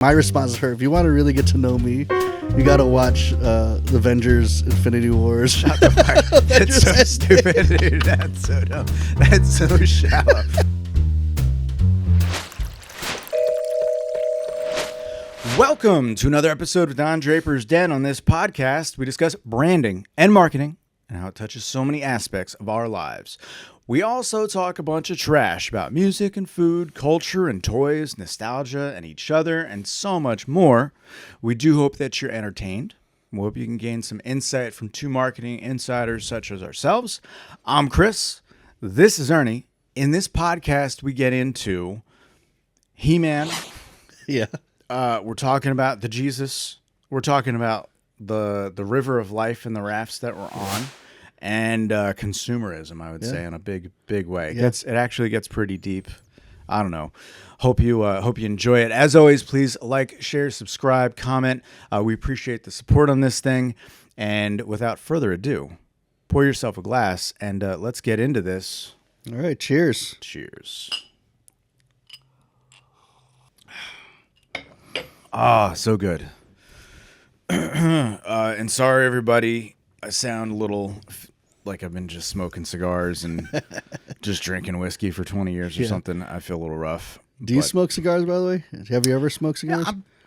My response to her, if you want to really get to know me, you got to watch the Avengers Infinity Wars. Shut the fuck. That's so stupid, dude. That's so dumb. That's so shallow. Welcome to another episode of Don Draper's Den. On this podcast, we discuss branding and marketing and how it touches so many aspects of our lives. We also talk a bunch of trash about music and food, culture and toys, nostalgia and each other, and so much more. We do hope that you're entertained. We hope you can gain some insight from two marketing insiders such as ourselves. I'm Chris. This is Ernie. In this podcast, we get into He-Man. Yeah. We're talking about the Jesus. We're talking about the river of life and the rafts that we're on. And consumerism, I would say, in a big way. It actually gets pretty deep. I don't know. Hope you enjoy it. As always, please like, share, subscribe, comment. We appreciate the support on this thing. And without further ado, pour yourself a glass and let's get into this. All right. Cheers. Cheers. Ah, so good. And sorry, everybody. I sound a little like I've been just smoking cigars and just drinking whiskey for 20 years or something. I feel a little rough. Do you smoke cigars, by the way? Have you ever smoked cigars?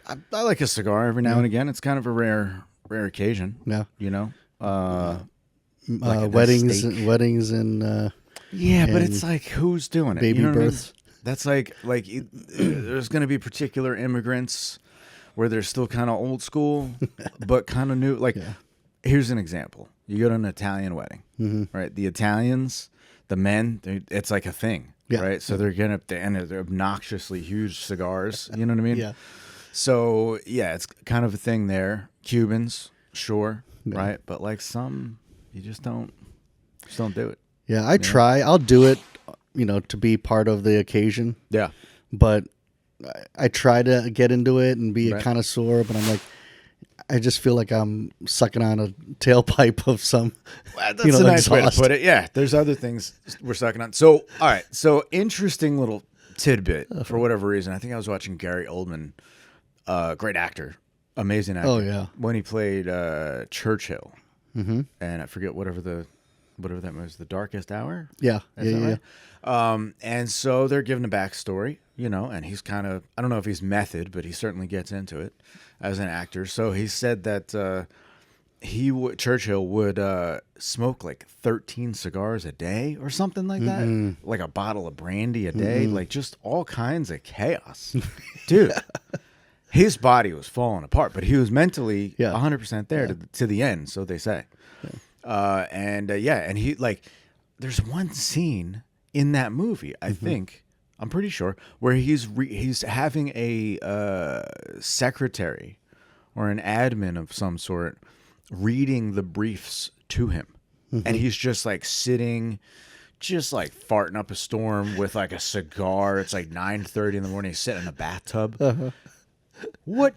Yeah, I like a cigar every now and again. It's kind of a rare occasion. Yeah. You know? Like weddings and yeah, but it's like, who's doing it? Baby you know births. I mean? That's like there's going to be particular immigrants where they're still kind of old school, but kind of new. Like, here's an example. You go to an Italian wedding, right? The Italians, the men, it's like a thing, right? So they're getting up there and they're obnoxiously huge cigars. You know what I mean? Yeah. So, yeah, it's kind of a thing there. Cubans, sure, right? But like some, you just don't do it. Yeah, I try. I'll do it, to be part of the occasion. Yeah. But I try to get into it and be a connoisseur, but I'm like, I just feel like I'm sucking on a tailpipe of some. Well, that's a nice way to put it. Yeah, there's other things we're sucking on. So, all right. So, interesting little tidbit for whatever reason. I think I was watching Gary Oldman, great actor, amazing actor. Oh yeah, when he played Churchill, and I forget whatever that was, The Darkest Hour. Yeah, Right? And so they're giving a backstory, and he's kind of, I don't know if he's method, but he certainly gets into it as an actor. So he said that Churchill would smoke like 13 cigars a day or something like that, like a bottle of brandy a day, like just all kinds of chaos, dude. His body was falling apart, but he was mentally 100% there to the end, so they say. And he there's one scene in that movie, I think, I'm pretty sure, where he's having a secretary or an admin of some sort reading the briefs to him, and he's just like sitting, just like farting up a storm with like a cigar. It's like 9:30 in the morning. He's sitting in a bathtub. What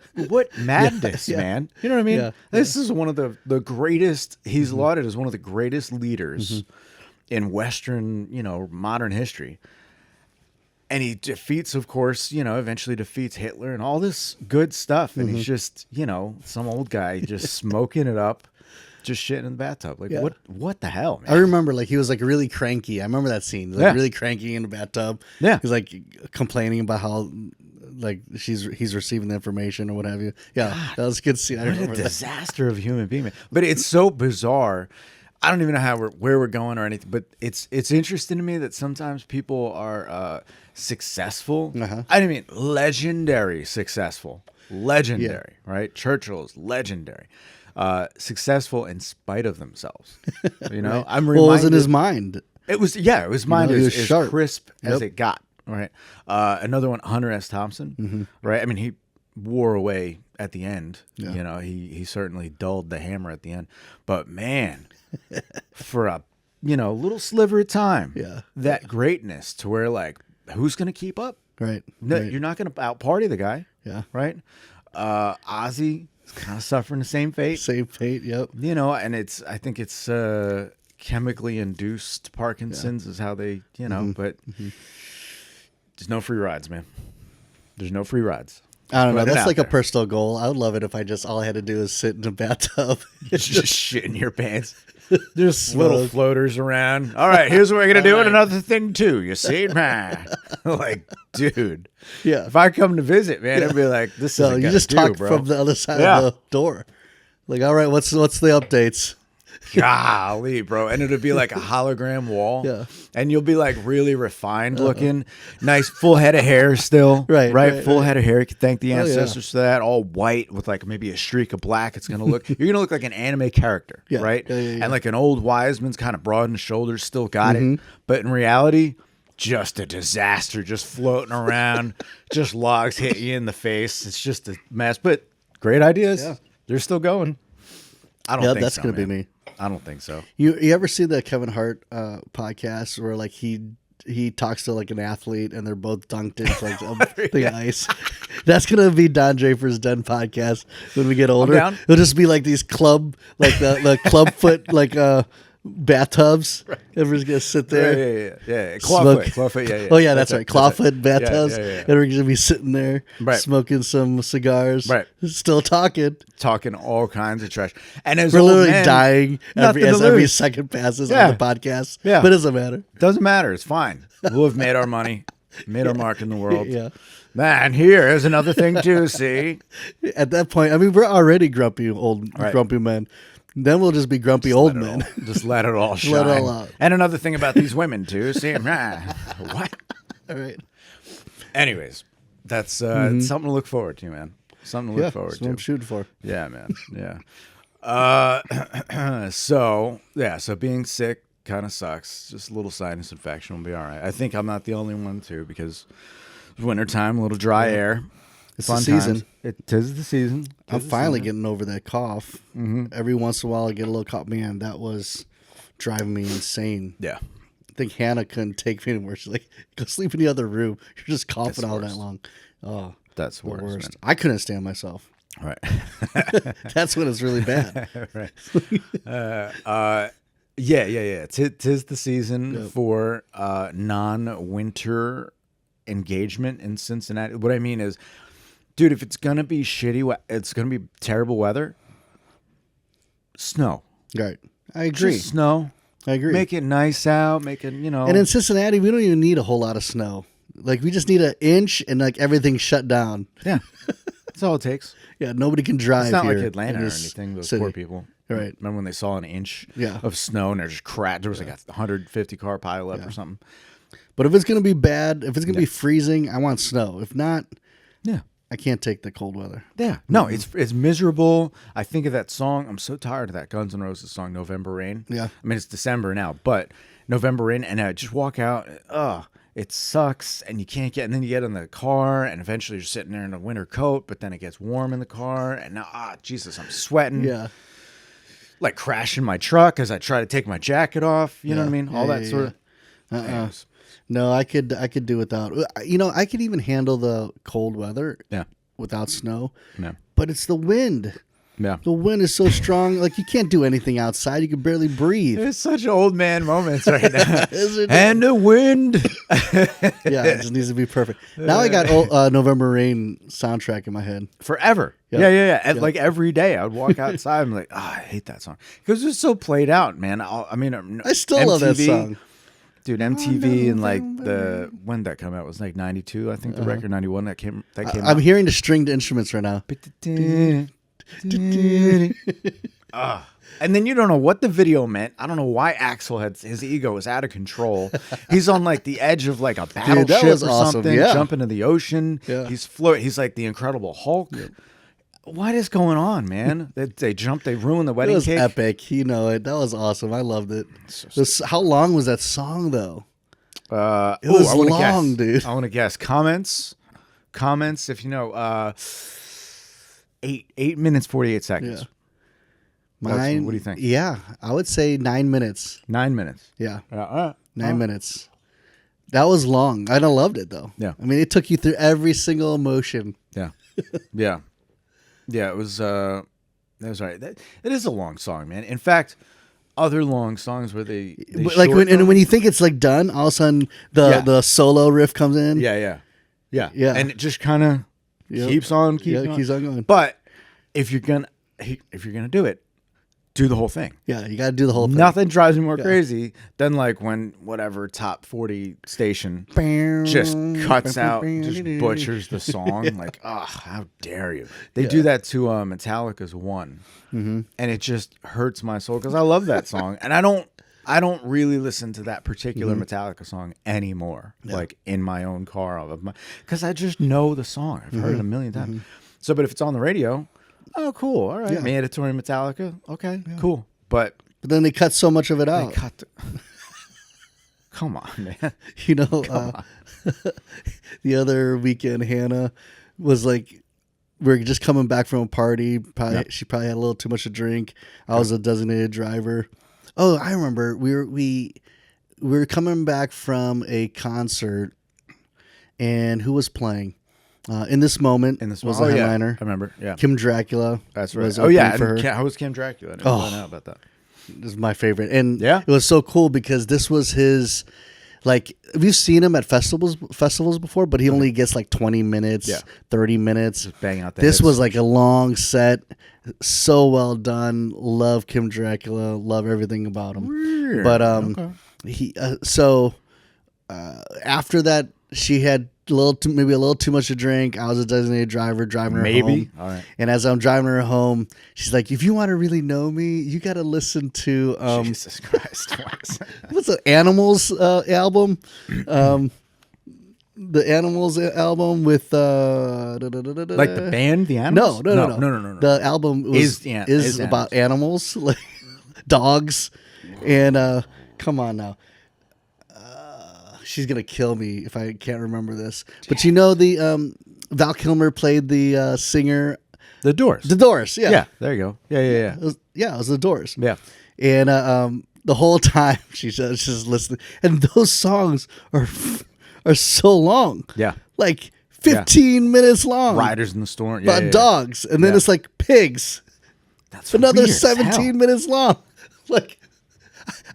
madness, man. You know what I mean? This is one of the greatest, he's lauded as one of the greatest leaders in Western, modern history. And he defeats, of course, eventually defeats Hitler and all this good stuff. And he's just, some old guy just smoking it up, just shitting in the bathtub. Like, what the hell, man? I remember, he was, really cranky. I remember that scene. Really cranky in the bathtub. Yeah. He's, complaining about how, he's receiving the information or what have you. Yeah, God, that was a good scene. I remember what a disaster of a human being, man. But it's so bizarre. I don't even know where we're going or anything, but it's interesting to me that sometimes people are successful. I mean, legendary successful. Legendary, right? Churchill's legendary. Successful in spite of themselves. Right. I'm reminded. Well, it was in his mind. It was mind as sharp. crisp as it got. Right. Another one, Hunter S. Thompson. Right. I mean, he wore away at the end. Yeah. He certainly dulled the hammer at the end. But man, for a little sliver of time, that greatness to where who's gonna keep up? Right. No, you're not gonna out party the guy. Yeah. Right. Ozzy is kind of suffering the same fate. Same fate. Yep. And I think it's chemically induced Parkinson's is how they but. There's no free rides, man. There's no free rides. I don't know. Put it That's out like a there. personal goal. I would love it if I just all I had to do is sit in a bathtub. Just shit in your pants. There's little Smoke. floaters around. All right, here's what we're gonna do, and another thing too. You see, like, dude. Yeah. If I come to visit, man, it'd be like, this So is you just talk bro. from the other side Yeah. of the door. Like, all right, what's the updates? Golly, bro. And it'll be like a hologram wall. Yeah. And you'll be like really refined looking. Nice full head of hair still. Right, Full right. head of hair. You can thank the Oh, yeah. ancestors for that. All white with like maybe a streak of black. It's gonna look you're gonna look like an anime character. Yeah. Right? Yeah. And like an old Wiseman's kind of broad in the shoulders, still got Mm-hmm. it. But in reality, just a disaster, just floating around, just logs hit you in the face. It's just a mess. But great ideas. Yeah. They're still going. I don't Yeah, think that's so, gonna be man. me. I don't think so. You ever see the Kevin Hart podcast where like he talks to like an athlete and they're both dunked into like a thing of ice? That's gonna be Don Draper's Den podcast when we get older. down. It'll just be like these club like the club foot like bathtubs. Everyone's gonna sit there. Yeah. Smoke. Clawfoot, yeah. Oh yeah, that's right. it, Clawfoot bathtubs. Yeah. And we're gonna be sitting there Right. smoking some cigars. Right. Still talking. Talking all kinds of trash. And as We're old literally men, dying nothing as to every lose. second passes Yeah. on the podcast. Yeah. But it doesn't matter. Doesn't matter. It's fine. We'll have made our money, made our mark in the world. Yeah. Man, here's another thing too. See, At that point, I mean, we're already grumpy Right. grumpy men. Then we'll just be grumpy old men. just let it all shine. Let it all out. And another thing about these women too. See, what? All right. Anyways, that's something to look forward to, man. Something to look forward That's what I'm to. shooting for. Yeah, man. Yeah. So being sick kind of sucks. Just a little sinus infection will be all right. I think I'm not the only one too, because it's wintertime, a little dry air. It's Fun the season. times. It is the season. I'm finally getting over that cough. Every once in a while, I get a little cough. Man, that was driving me insane. Yeah. I think Hannah couldn't take me anymore. She's like, go sleep in the other room. You're just coughing the all worst. that long. Oh, That's the worse. worst. I couldn't stand myself. Right. That's when it's really bad. Right. Yeah. Tis the season for non-winter engagement in Cincinnati. What I mean is, dude, if it's gonna be shitty, it's gonna be terrible weather. Snow. Right. I agree. Just snow. I agree. Make it nice out. Make it, And in Cincinnati, we don't even need a whole lot of snow. Like, we just need an inch and like everything's shut down. yeah. That's all it takes. Yeah, nobody can drive. It's not like here Atlanta in or this anything. Those city. poor people. Right. Remember when they saw an inch Yeah. of snow and they're just crashed? There was like a 150 car pileup or something. But if it's going to be bad, if it's going to be freezing, I want snow. If not, Yeah. I can't take the cold weather. Yeah. No, it's miserable. I think of that song. I'm so tired of that Guns N' Roses song, November Rain. Yeah. I mean, it's December now, but November Rain, and I just walk out. It sucks, and you can't get. And then you get in the car, and eventually you're sitting there in a winter coat, but then it gets warm in the car, and now, Jesus, I'm sweating. Yeah. Like crashing my truck as I try to take my jacket off. You know what I mean? All that sort of. Anyways. No, I could do without. You know, I could even handle the cold weather Yeah. without snow. Yeah. But it's the wind. Yeah. The wind is so strong, like you can't do anything outside. You can barely breathe. It's such old man moments right now. Is it? And the wind. Yeah, it just needs to be perfect. Now I got November Rain soundtrack in my head. Forever. Yeah. Yeah. And like every day I would walk outside and be like, I hate that song. Because it's so played out, man. I still love that song. Dude, MTV and like when did that come out? It was like 92, I think the record 91 that came I'm out. hearing the stringed instruments right now. And then you don't know what the video meant. I don't know why Axel had his ego was out of control. He's on like the edge of like a battleship was or awesome. something, Yeah. jumping into the ocean. Yeah. He's like the Incredible Hulk. What is going on, man? They ruined the It wedding was cake. epic. You know it. That was awesome. I loved it. How long was that song though? It was I wanna long, guess. dude. I want to guess. Comments, if you know, 8 minutes 48 seconds. Yeah. Mine. What do you think? Yeah, I would say 9 minutes. 9 minutes. Yeah, All 9 minutes. That was long. I loved it though. Yeah. I mean, it took you through every single emotion. Yeah. Yeah. Yeah, it was that was right. It is a long song, man. In fact, other long songs where they Like when you think it's like done, all of a sudden the solo riff comes in. yeah. Yeah. And it just kind of Yep. keeps on keeping on. Keeps on going. But if you're gonna do it, do the whole thing. Yeah, you got to do the whole thing. Nothing drives me more crazy than like when whatever top 40 station just cuts out, just butchers the song. Like, how dare you? They do that to Metallica's One, and it just hurts my soul because I love that song, and I don't really listen to that particular Metallica song anymore. Like in my own car, because I just know the song. I've heard it a million times. So, but if it's on the radio. Oh, cool. All right. Yeah. Mandatory Metallica. Okay, cool. But then they cut so much of it out. Come on, man. You know, the other weekend, Hannah was like, we're just coming back from a party. She probably had a little too much to drink. I was a designated driver. Oh, I remember. We were coming back from a concert, and who was playing? In this moment was the headliner. I remember. Yeah, Kim Dracula. That's right. For her. How was Kim Dracula? I didn't find out about that. This is my favorite, and yeah, it was so cool because this was his. Like, we've seen him at festivals before, but he only gets like 20 minutes, 30 minutes. Just bang out the This hits. was like a long set, so well done. Love Kim Dracula, love everything about him. Weird. But after that, she had maybe a little too much to drink. I was a designated driver driving her home. All right. And as I'm driving her home, she's like, if you want to really know me, you got to listen to Jesus Christ. what's the Animals album? The Animals album with like the band, the Animals? No. The album is about animals, like dogs, and come on now. She's gonna kill me if I can't remember this. But you know the Val Kilmer played the singer. The Doors. The Doors, yeah. Yeah, there you go. Yeah. It was the Doors. Yeah. And the whole time she's just listening, and those songs are so long. Yeah. Like 15 minutes long. Riders in the Storm. About dogs, and then it's like pigs. That's another weird as 17 minutes long. Like,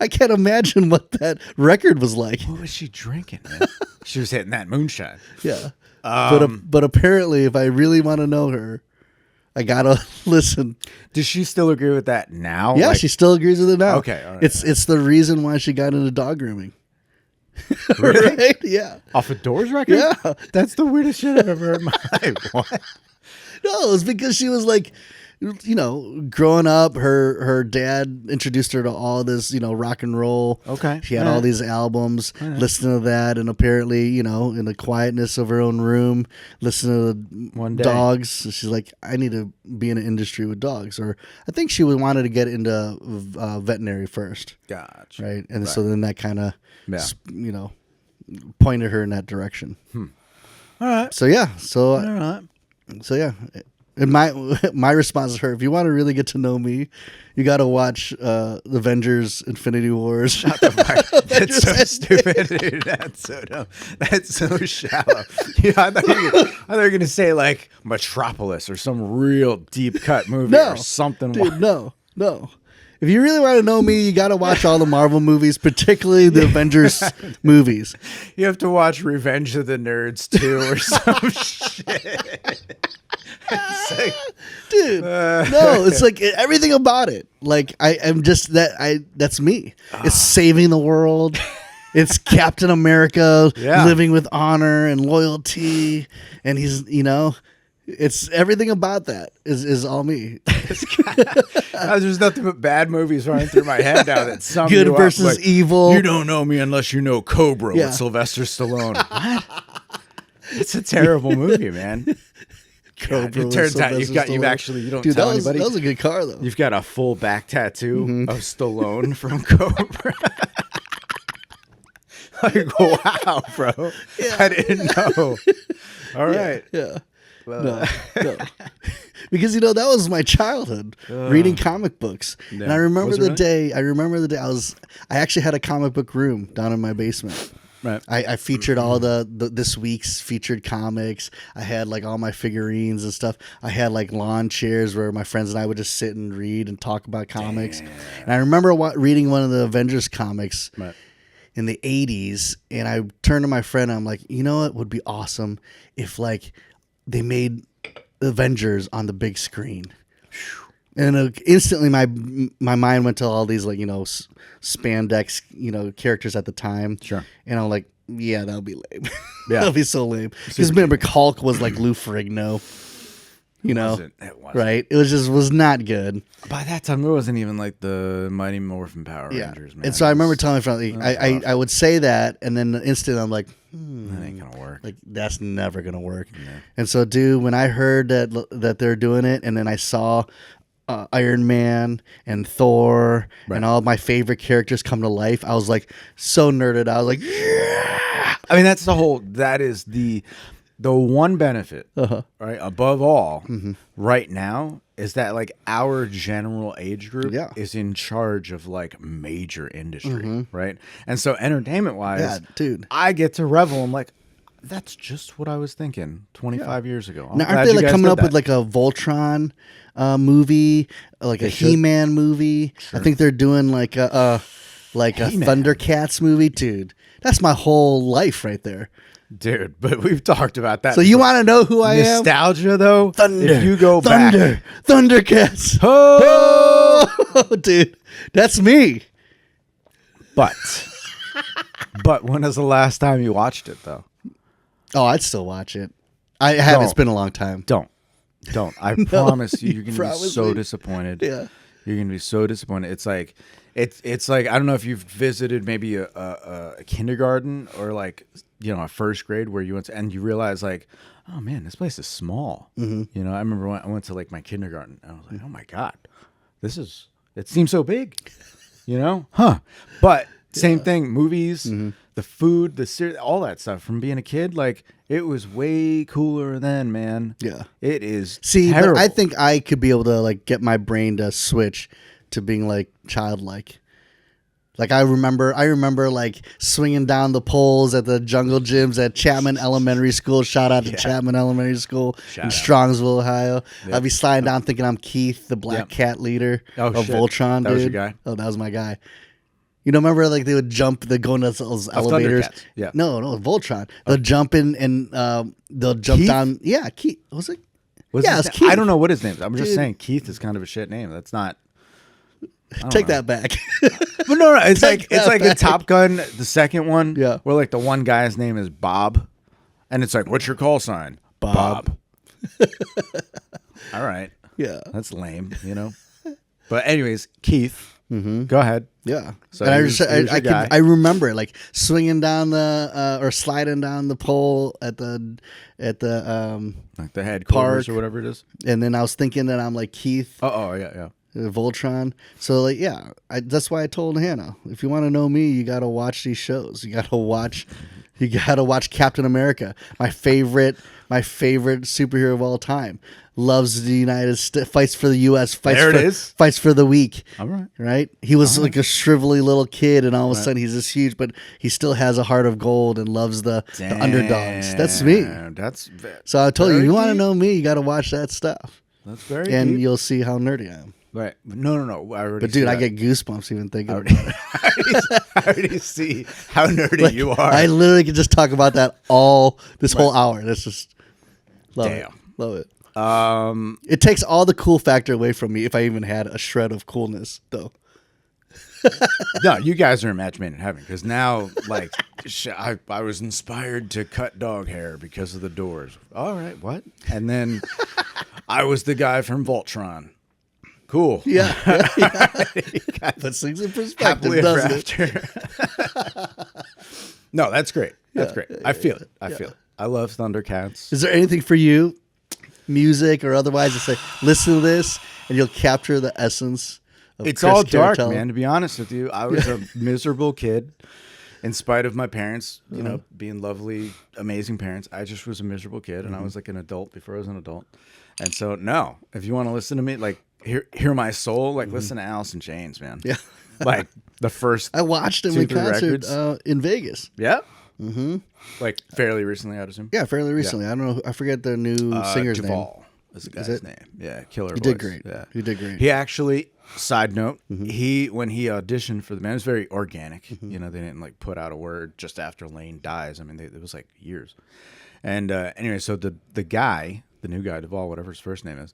I can't imagine what that record was like. What was she drinking, man? She was hitting that moonshine. Yeah. But apparently, if I really want to know her, I gotta listen. Does she still agree with that now? Yeah, she still agrees with it now. Okay, all right. It's the reason why she got into dog grooming. Really? Right? Yeah. Off a Doors record? Yeah. That's the weirdest shit I've ever heard in my life. What? No, it's because she was like, you know, growing up, her dad introduced her to all this, you know, rock and roll. Okay. She had all these albums, listening to that, and apparently, you know, in the quietness of her own room, listening to One day. dogs. So she's like, I need to be in an industry with dogs. Or I think she wanted to get into veterinary first. Gotcha. Right. And so then that kind of, Yeah. you know, pointed her in that direction. All right. So, yeah. All right. So yeah, and my response to her: if you want to really get to know me, you got to watch the Avengers: Infinity Wars. Shut the fuck. That's so stupid, dude. That's so dumb. That's so shallow. Yeah, I thought you were gonna say like Metropolis or some real deep cut movie or something. Dude, no. If you really want to know me, you got to watch all the Marvel movies, particularly the Avengers movies. You have to watch Revenge of the Nerds too, or some shit. It's like, dude, no, it's like everything about it. Like I'm just that's me. It's saving the world. It's Captain America living with honor and loyalty, and he's, you know, it's everything about that is all me. There's nothing but bad movies running through my head now. That sum good you versus up. Like, evil. You don't know me unless you know Cobra with Sylvester Stallone. What? It's a terrible movie, man. Cobra it turns out you don't Dude, tell anybody. That was a good car though. You've got a full back tattoo of Stallone from Cobra. Like, wow, bro. Yeah. I didn't know. All right. Yeah. No. Because, you know, that was my childhood, reading comic books. Yeah. And I remember the day I actually had a comic book room down in my basement. Right. I featured all the this week's featured comics. I had like all my figurines and stuff. I had like lawn chairs where my friends and I would just sit and read and talk about comics. Damn. And I remember reading one of the Avengers comics in the 80s, and I turned to my friend and I'm like, you know what would be awesome if like they made Avengers on the big screen. And instantly my mind went to all these like, spandex, characters at the time. Sure. And I'm like, yeah, that'll be lame. Yeah. That'll be so lame. Because remember, Hulk was like Lou Ferrigno. It wasn't. Right? It was not good. By that time, it wasn't even like the Mighty Morphin Power Rangers, man. And so I remember telling my friend, I would say that, and then the instant I'm like, that ain't gonna work. Like, that's never gonna work. Yeah. And so, dude, when I heard that they're doing it, and then I saw Iron Man and Thor and all of my favorite characters come to life, I was like so nerded. I was like, yeah. I mean, that is the one benefit, right? Above all, right now is that like our general age group is in charge of like major industry, right? And so entertainment wise, dude, I get to revel. I'm like, that's just what I was thinking 25 years ago. Now, aren't they like coming up with like a Voltron movie, like a He-Man movie? Sure. I think they're doing like a Thundercats movie, dude. That's my whole life right there. Dude, but we've talked about that. So you want to know who I am? Nostalgia, though? Thunder. If you go back. Thundercats. Oh! Dude, that's me. But when was the last time you watched it, though? Oh, I'd still watch it. I have. It's been a long time. Don't. I promise you, you're going to be so disappointed. Yeah. You're going to be so disappointed. It's like, I don't know if you've visited maybe a kindergarten or like, a first grade where you went to, and you realize like, oh man, this place is small. Mm-hmm. I remember when I went to like my kindergarten and I was like, oh my God, it seems so big, but same thing, movies, the food, the series, all that stuff from being a kid, like it was way cooler then, man. Yeah. It is. See, terrible. but I think I could be able to like get my brain to switch to being like childlike. Like I remember like swinging down the poles at the jungle gyms at Chapman Elementary School. Shout out to Chapman Elementary School in Strongsville, Ohio. Yep. I'd be sliding down thinking I'm Keith, the Black Cat leader of Voltron, dude. That was your guy? Oh, that was my guy. Remember like they would jump, they go into those elevators. Yeah. No, Voltron. They'll jump in and they'll jump Keith? down. Yeah, Keith. Was it? It's Keith. I don't know what his name is. I'm just saying Keith is kind of a shit name. That's not. Take that back. But no, it's like in Top Gun, the second one, where like the one guy's name is Bob, and it's like, what's your call sign? Bob. All right. Yeah. That's lame, But anyways, Keith, go ahead. Yeah. So and I remember it, like swinging down the or sliding down the pole at the like the headquarters or whatever it is. And then I was thinking that I'm like Keith. Yeah. Voltron. So like, that's why I told Hannah, if you want to know me, you got to watch these shows. You got to watch Captain America, my favorite superhero of all time. Loves the United States, fights for the U.S., fights for the weak. All right. Right? He was like a shrivelly little kid, and all of a sudden he's this huge, but he still has a heart of gold and loves the underdogs. That's me. So I told you, you want to know me, you got to watch that stuff. That's very and deep. you'll see how nerdy I am. Right. No. But dude, I get goosebumps even thinking about it. I already see how nerdy you are. I literally could just talk about that this whole hour. That's just love it. It takes all the cool factor away from me if I even had a shred of coolness, though. No, you guys are a match made in heaven because now, like, I was inspired to cut dog hair because of the Doors. All right, what? And then I was the guy from Voltron. Cool. Yeah. Puts things in perspective, doesn't it? No, that's great. That's great. I feel it. I feel it. I love Thundercats. Is there anything for you, music or otherwise, to say, listen to this and you'll capture the essence of It's Chris all dark, Carratello? man. To be honest with you, I was a miserable kid. In spite of my parents, being lovely, amazing parents, I just was a miserable kid, and I was like an adult before I was an adult. And so, no, if you want to listen to me, like hear my soul, like listen to Alice in Chains, man. Yeah, like the first. I watched him in concert in Vegas. Yeah. Mm-hmm. Like fairly recently, I'd assume. Yeah, fairly recently. Yeah. I don't know. I forget the new singer's Duvall name. Is the guy's name? Yeah, killer. He voice. did great. Yeah, he did great. He actually. Side note, when he auditioned for the band, it was very organic. They didn't like put out a word just after Lane dies. I mean, it was like years. And anyway, so the guy, the new guy, Duvall, whatever his first name is,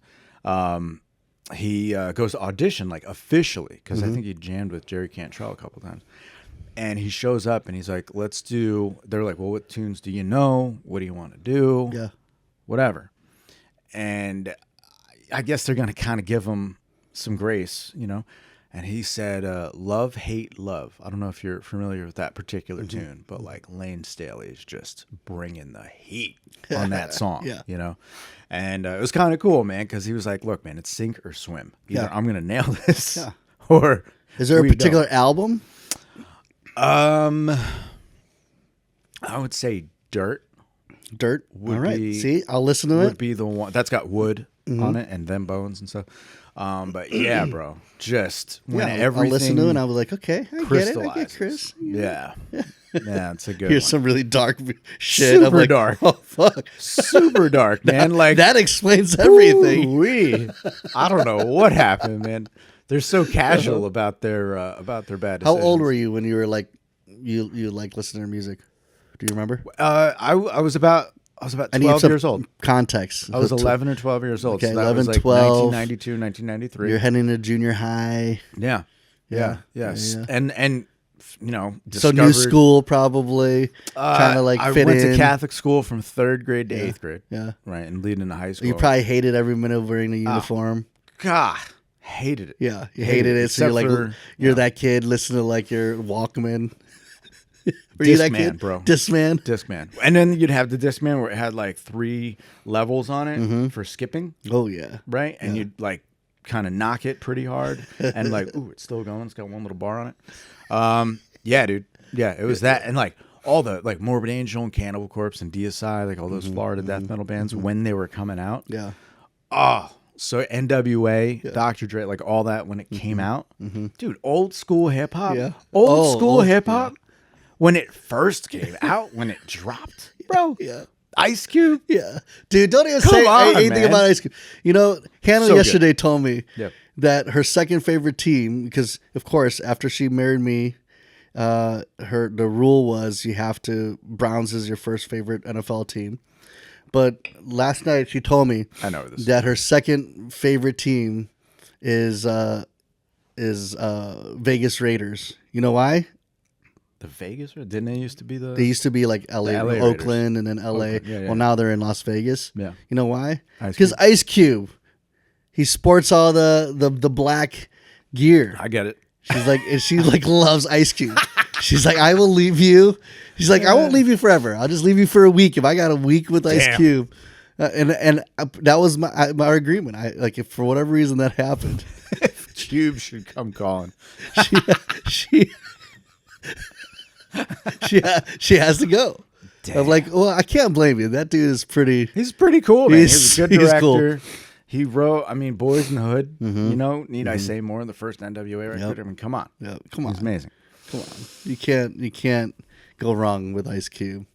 he goes to audition like officially because I think he jammed with Jerry Cantrell a couple times. And he shows up and he's like, let's do, they're like, well, what tunes do you know? What do you want to do? Yeah. Whatever. And I guess they're going to kind of give him some grace, you know? And he said, Love, Hate, Love. I don't know if you're familiar with that particular tune, but like Lane Staley is just bringing the heat on that song, you know? And it was kind of cool, man, because he was like, look, man, it's sink or swim. Either I'm going to nail this or... Is there a particular album? I would say Dirt. Dirt. All right. See, I'll listen to it. Would be the one that's got Wood on it and Them Bones and stuff. But yeah, bro, just when everything I'll listen to it and I was like, okay, I get it. I get Chris. Yeah. Yeah, it's a good Here's one. some really dark shit. Super dark. Oh, fuck. Super dark, man. Like that explains everything. Ooh-wee. I don't know what happened, man. They're so casual about their bad decisions. How old were you when you were like you like listening to music? Do you remember? I was about 12 years old. Context. I was 11 or 12 years old. Okay, so that 11, was like 12. 1992, 1993. You're heading to junior high. Yeah. Yeah. And you know, so new school probably trying to like fit in. I went to Catholic school from 3rd grade to 8th grade. Yeah. Right, and leading into high school. You probably hated every minute of wearing the uniform. God, hated it. Yeah, you hated it. So you're that kid listening to like your Walkman. Were you that kid, bro? Discman. And then you'd have the Discman where it had like 3 levels on it for skipping. Oh yeah, right. And you'd like kind of knock it pretty hard, and like, ooh, it's still going. It's got one little bar on it. Yeah, dude. Yeah, it was that, and like all the like Morbid Angel and Cannibal Corpse and DSI, like all those Florida death metal bands when they were coming out. Yeah. Oh, so NWA, Dr. Dre, like all that when it came out, dude. Old school hip hop. Yeah. Old school hip hop. Yeah. When it first came out, when it dropped, bro. Yeah. Ice Cube. Yeah. Dude, don't even Come say on, anything man. about Ice Cube. You know, Hannah yesterday told me Yep. that her second favorite team, because of course, after she married me, the rule was you have to, Browns is your first favorite NFL team. But last night she told me that her second favorite team is Vegas Raiders. You know why? The Vegas? Didn't they used to be the... They used to be like LA Oakland, and then LA. Yeah. Well, now they're in Las Vegas. Yeah. You know why? Because Ice Cube, he sports all the black gear. I get it. She loves Ice Cube. She's like, I will leave you. She's like, I won't leave you forever. I'll just leave you for a week. If I got a week with Ice Cube. And that was my agreement. I like, if for whatever reason that happened. Cube should come calling. She has to go. Damn. I'm like, well, I can't blame you. That dude is pretty. He's pretty cool, man. He's a good director. Cool. He wrote, I mean, Boys in the Hood. You know, need I say more? The first NWA record. I mean, come on. Yeah, come on. He's amazing. Come on. You can't go wrong with Ice Cube.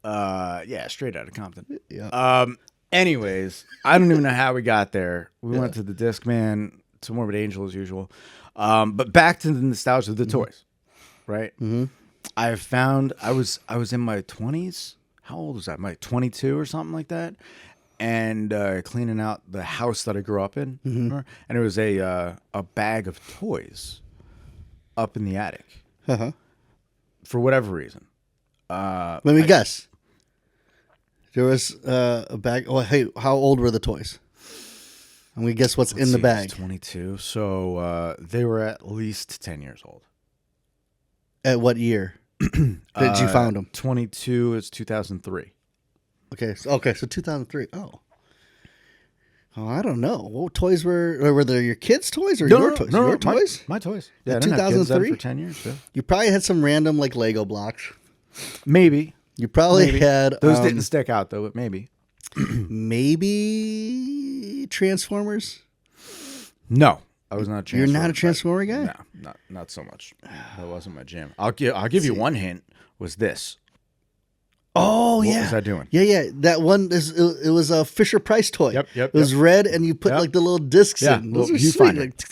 Yeah, straight out of Compton. Yeah. Anyways, I don't even know how we got there. We went to the Discman, to Morbid Angel as usual. But back to the nostalgia of the toys, right? Mm-hmm. I have found I was in my 20s. How old was I? My 22 or something like that, and cleaning out the house that I grew up in, and it was a bag of toys up in the attic. For whatever reason. Let me guess. There was a bag. Oh, hey, how old were the toys? I'm going to guess what's in the bag. 22. So they were at least 10 years old. At what year did you found them? 22 is 2003. Okay, so 2003. Oh, I don't know. What toys were there? Your kids' toys or your toys? Your toys? My toys. Yeah, 2003 for 10 years. Yeah. You probably had some random like Lego blocks. Maybe. You probably had those didn't stick out though, but maybe. Maybe Transformers. No, I was not a Transformer. You're not a Transformer guy? No, not so much. That wasn't my jam. I'll give you one hint. Was this? Oh, what yeah. What was I doing? Yeah. That one, it was a Fisher Price toy. Yep. It was red, and you put like the little discs in. Those are you sweet. find it.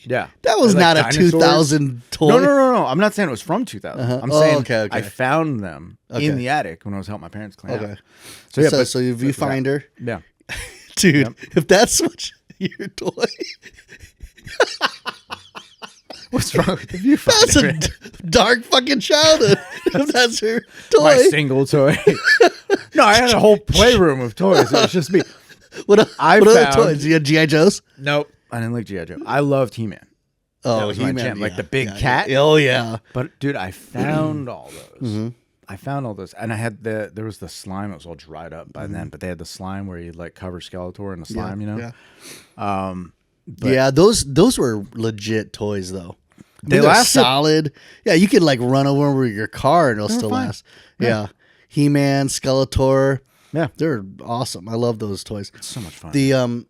Yeah. That was Like not a dinosaurs. 2000 toy. No. I'm not saying it was from 2000. I'm saying okay. I found them in the attic when I was helping my parents clean out. So yeah, so your viewfinder, yeah, dude. If that's what your toy, what's wrong with the viewfinder? that's a dark fucking childhood. If that's your toy, My single toy. No, I had a whole playroom of toys. It was just me. What found other toys? You had GI Joes. Nope, I didn't like G.I. Joe. I loved He-Man. That was my He-Man, jam. Like the yeah, big yeah, cat. yeah. Oh yeah. But dude, I found all those. I found all those, and I had there was the slime. It was all dried up by then, but they had the slime where you like cover Skeletor in the slime. Yeah. But Yeah, those were legit toys though. They They're lasted. solid. Yeah, you could like run over your car and it'll still fine. last. Yeah. He-Man, Skeletor. Yeah, They're awesome. I love those toys. it's so much fun.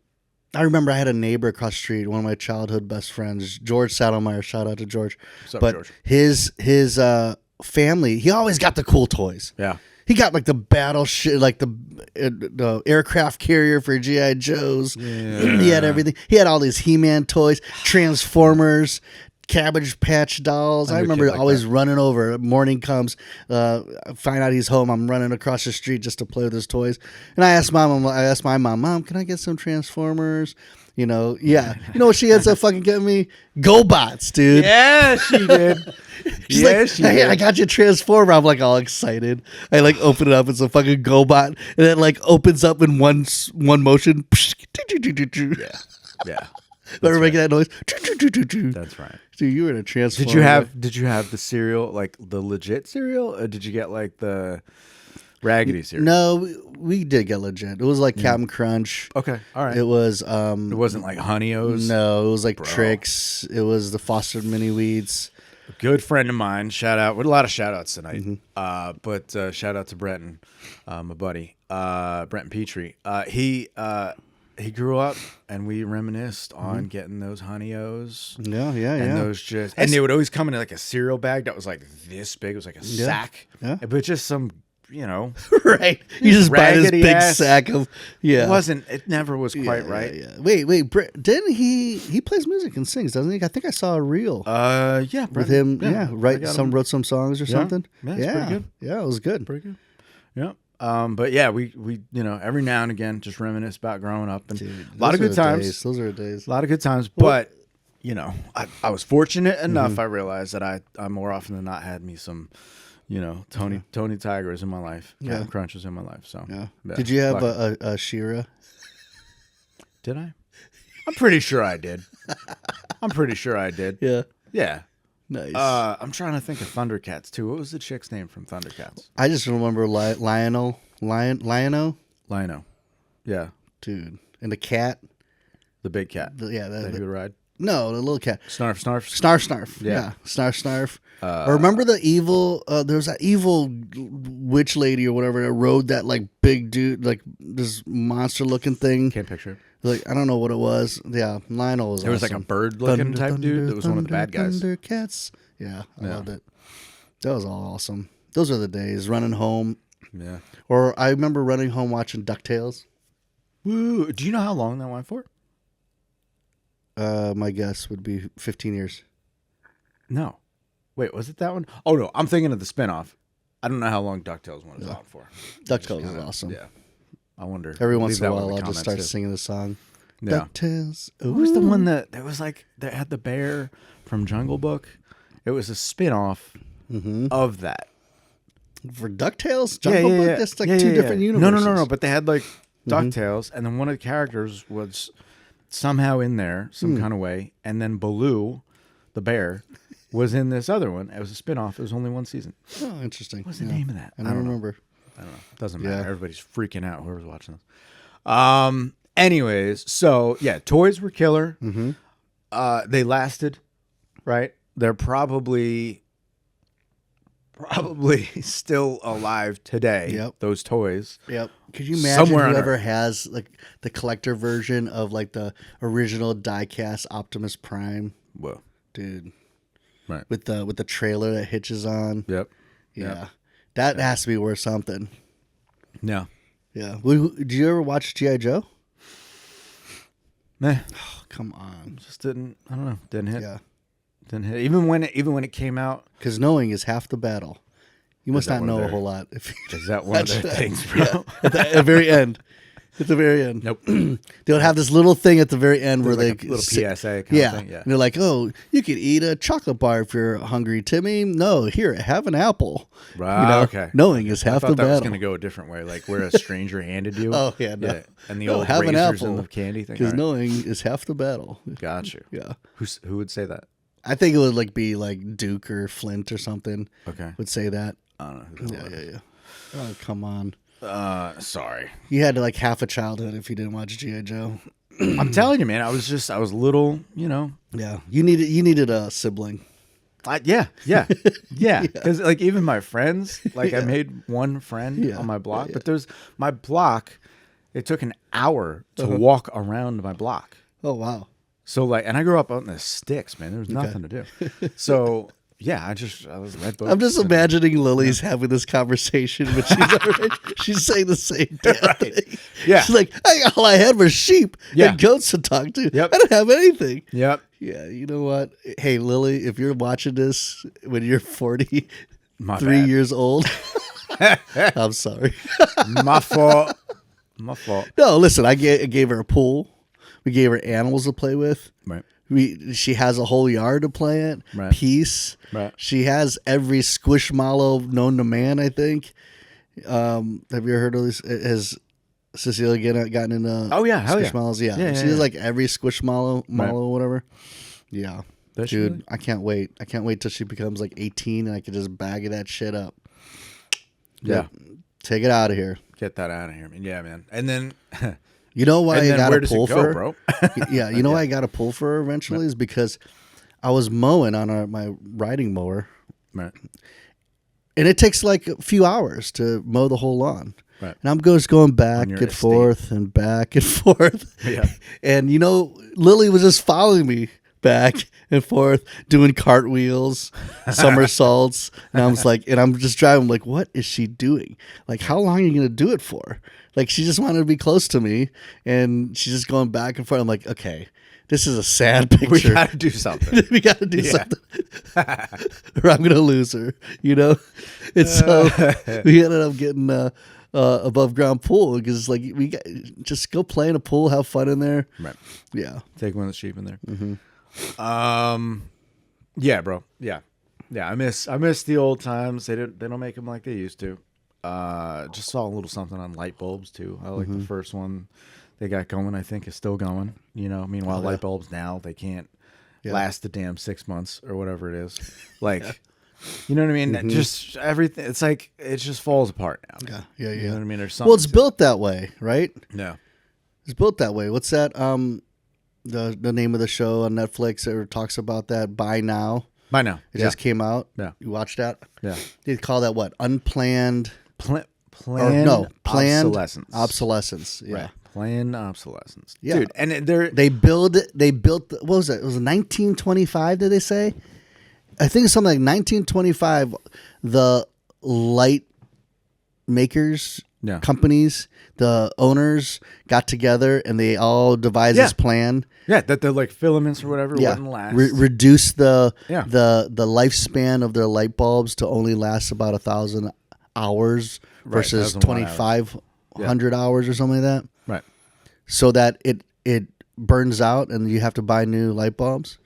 I remember I had a neighbor across the street, one of my childhood best friends, George Saddlemeyer. Shout out to George. What's up, but George? his family, he always got the cool toys. Yeah. He got like the battle shit, like the aircraft carrier for GI Joes. Yeah. He had everything. He had all these He-Man toys, Transformers, Cabbage Patch dolls. I knew a remember kid like always that. running over. Morning comes, find out he's home. I'm running across the street just to play with his toys. And I asked my mom, can I get some Transformers? You know, yeah. You know what she ends up fucking getting me? GoBots, dude. Yeah, she did. She's Yeah, like, she hey, did. I got you a Transformer. I'm like all excited. I like open it up. It's a fucking GoBot, and it like opens up in one motion. Yeah. Remember making that noise? That's right. Dude, you were in a Transformer. Did you have the cereal, like the legit cereal, or did you get like the raggedy cereal? No, we did get legit. It was like Captain Crunch. Okay, all right. It was It wasn't like Honey O's. no, it was like Trix. It was the Foster Mini Weeds. A good friend of mine. Shout out. With a lot of shout outs tonight. But shout out to Brenton, my buddy, Brenton Petrie. He grew up, and we reminisced on getting those Honey O's. Yeah. And those and they would always come in like a cereal bag that was like this big. It was like a sack. Yeah. But just some, right. You just buy this raggedy big ass- sack of it never was quite right. Yeah. Wait, didn't he plays music and sings, doesn't he? I think I saw a reel Yeah. with him. Yeah, wrote wrote some songs or something. Yeah, it's pretty good. Yeah, it was good. Pretty good. Yeah. But yeah, we every now and again just reminisce about growing up, and Dude, a lot of those good are the times. days. Those are the days. A lot of good times. But I was fortunate enough. I realized that I more often than not had me some, Tony Tigers in my life. Captain Crunch was in my life. So Yeah. Did you have a Shira? Did I? I'm pretty sure I did. Yeah. Yeah. Nice. I'm trying to think of Thundercats too. What was the chick's name from Thundercats? I just remember Lionel. Lino. Yeah. Dude. And the cat. The big cat. That That he would ride. no, the little cat. Snarf. Snarf. Yeah. Snarf. Remember the evil, there was that evil witch lady or whatever that rode that like big dude, like this monster looking thing. Can't picture it. Like, I don't know what it was. Yeah, Lionel was There was like a bird-looking type dude that was one of the bad guys. Thundercats. Yeah, I loved it. That was all awesome. Those are the days, running home. Yeah. Or I remember running home watching DuckTales. Woo. Do you know how long that went for? My guess would be 15 years. No. Wait, was it that one? Oh, no. I'm thinking of the spinoff. I don't know how long DuckTales one is on for. DuckTales is awesome. Yeah. I wonder. Every once Leave in a that one while, the I'll just comments, start too. singing the song. Yeah. DuckTales. Who was the one that was like, that had the bear from Jungle Book? It was a spinoff of that. For DuckTales? Jungle Book? That's like two different universes. No. But they had like DuckTales, and then one of the characters was somehow in there, some kind of way, and then Baloo, the bear, was in this other one. It was a spinoff. It was only one season. Oh, interesting. What's the name of that? I don't remember. I don't know. Doesn't matter. Yeah. Everybody's freaking out. Whoever's watching this. Anyways, so yeah, toys were killer. They lasted, right? They're probably still alive today. Yep. Those toys. Yep. Could you imagine Somewhere on whoever has like the collector version of like the original diecast Optimus Prime, Whoa. dude? Right. With the trailer that hitches on. Yep. Yeah. That has to be worth something. Yeah. Yeah. Did you ever watch G.I. Joe? Meh. come on. Just didn't. I don't know. Didn't hit. Yeah. Didn't hit. Even when it came out. Because knowing is half the battle. You must not know a whole lot. Is that one of their things, bro? Yeah. At the very end. At the very end. Nope. They'll have this little thing at the very end where like they... a little PSA kind of thing. Yeah. And they're like, oh, you could eat a chocolate bar if you're hungry, Timmy. No, here, have an apple. Right. Okay. Knowing is half the battle. I thought that was going to go a different way, like where a stranger handed you. Oh, yeah, no. Yeah. And the old have an razors apple, and the candy thing. Because knowing is half the battle. Got you. Yeah. Who would say that? I think it would be like Duke or Flint or something. Okay. Would say that. I don't know. Yeah. Oh, come on. Sorry. You had like half a childhood if you didn't watch G.I. Joe. I'm telling you, man. I was little. Yeah. You needed a sibling. Yeah. Because like even my friends, like I made one friend on my block, but there's my block. It took an hour to walk around my block. Oh wow. So like, and I grew up on the sticks, man. There was nothing to do. So yeah, I was red books. I'm just imagining Lily's having this conversation, but she's saying the same damn thing. Yeah. She's like, all I had was sheep and goats to talk to. Yep. I don't have anything. Yep. Yeah, you know what? Hey, Lily, if you're watching this when you're 43 years old, I'm sorry. My fault. No, listen, I gave her a pool. We gave her animals to play with. Right. She has a whole yard to play it. Right. Peace. Right. She has every squishmallow known to man, I think. Have you ever heard of this? Has Cecilia gotten into squishmallows? Yeah. She has like every squishmallow or whatever. Yeah. Does Dude, really? I can't wait. I can't wait till she becomes like 18 and I can just bag that shit up. Yeah. Take it out of here. Get that out of here, man. Yeah, man. And then you know why I got a pull for her? Bro? Yeah, you know why I got a pull for her eventually is because I was mowing on my riding mower. Right. And it takes like a few hours to mow the whole lawn. Right. And I'm just going back and forth and back and forth. Yeah. And Lily was just following me back and forth, doing cartwheels, somersaults. And I was like, and I'm just driving like, what is she doing? Like, how long are you going to do it for? Like, she just wanted to be close to me and she's just going back and forth. I'm like, okay, this is a sad picture. We got to do something. We got to do something. Or I'm going to lose her, And so we ended up getting above ground pool because like just go play in a pool, have fun in there. Right. Yeah. Take one of the sheep in there. Mm-hmm. Yeah, bro. Yeah. I miss the old times. They don't make them like they used to. Just saw a little something on light bulbs too. I like the first one they got going. I think is still going. Meanwhile, light bulbs now they can't last the damn 6 months or whatever it is. Like, you know what I mean? Mm-hmm. Just everything. It's like it just falls apart now. Yeah. You know what I mean? There's something. Well, it's built that way, right? No. It's built that way. What's that? The name of the show on Netflix that talks about that. Buy Now. By now. It just came out. Yeah. You watched that? Yeah. They call that what? Unplanned. Planned obsolescence. Obsolescence. Yeah. Right. Planned obsolescence. Yeah. Dude, and they built what was it? It was 1925, did they say? I think it's something like 1925 the light makers companies, the owners got together and they all devised this plan. Yeah, that the like filaments or whatever wouldn't last. Reduce the lifespan of their light bulbs to only last about 1,000 hours versus 2,500 hours or something like that. Right. So that it burns out and you have to buy new light bulbs.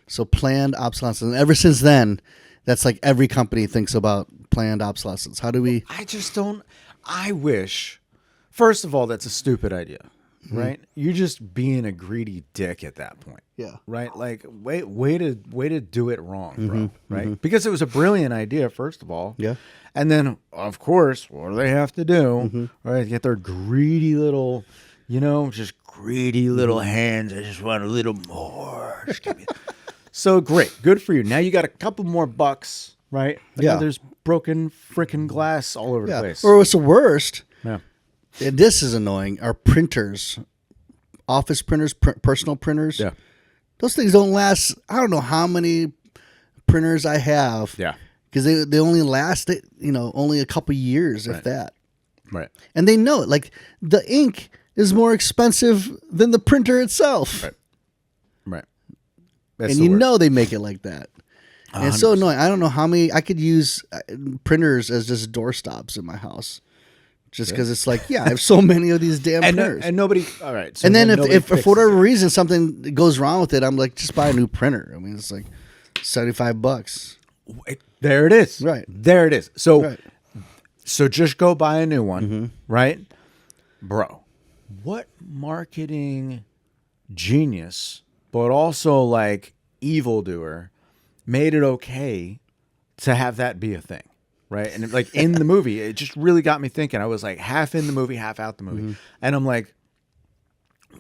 So planned obsolescence. And ever since then, that's like every company thinks about planned obsolescence. How do we... I just don't... I wish... First of all, that's a stupid idea, right? You're just being a greedy dick at that point. Yeah. Right? Like, way to do it wrong, bro. Right? Because it was a brilliant idea, first of all. Yeah. And then, of course, what do they have to do? Right? Get their greedy little, just greedy little hands. I just want a little more. Just give me... So great, good for you. Now you got a couple more bucks, right? There's broken freaking glass all over the place. Or what's the worst? Yeah. And this is annoying. Are printers, office printers, personal printers? Yeah. Those things don't last. I don't know how many printers I have. Yeah. Because they only last, only a couple years, if that. Right. And they know it. Like the ink is more expensive than the printer itself. Right. That's and the you worst. know they make it like that. And it's so annoying. I don't know how many I could use printers as just door stops in my house, just because it's like, I have so many of these damn printers. And nobody. All right. So and then nobody if for fixes whatever it. reason something goes wrong with it, I'm like, just buy a new printer. I mean, it's like $75. There it is. Right. There it is. So Right. so just go buy a new one, right? Bro, what marketing genius, but also like evildoer, made it okay to have that be a thing, right? And like in the movie, it just really got me thinking. I was like half in the movie, half out the movie. And I'm like,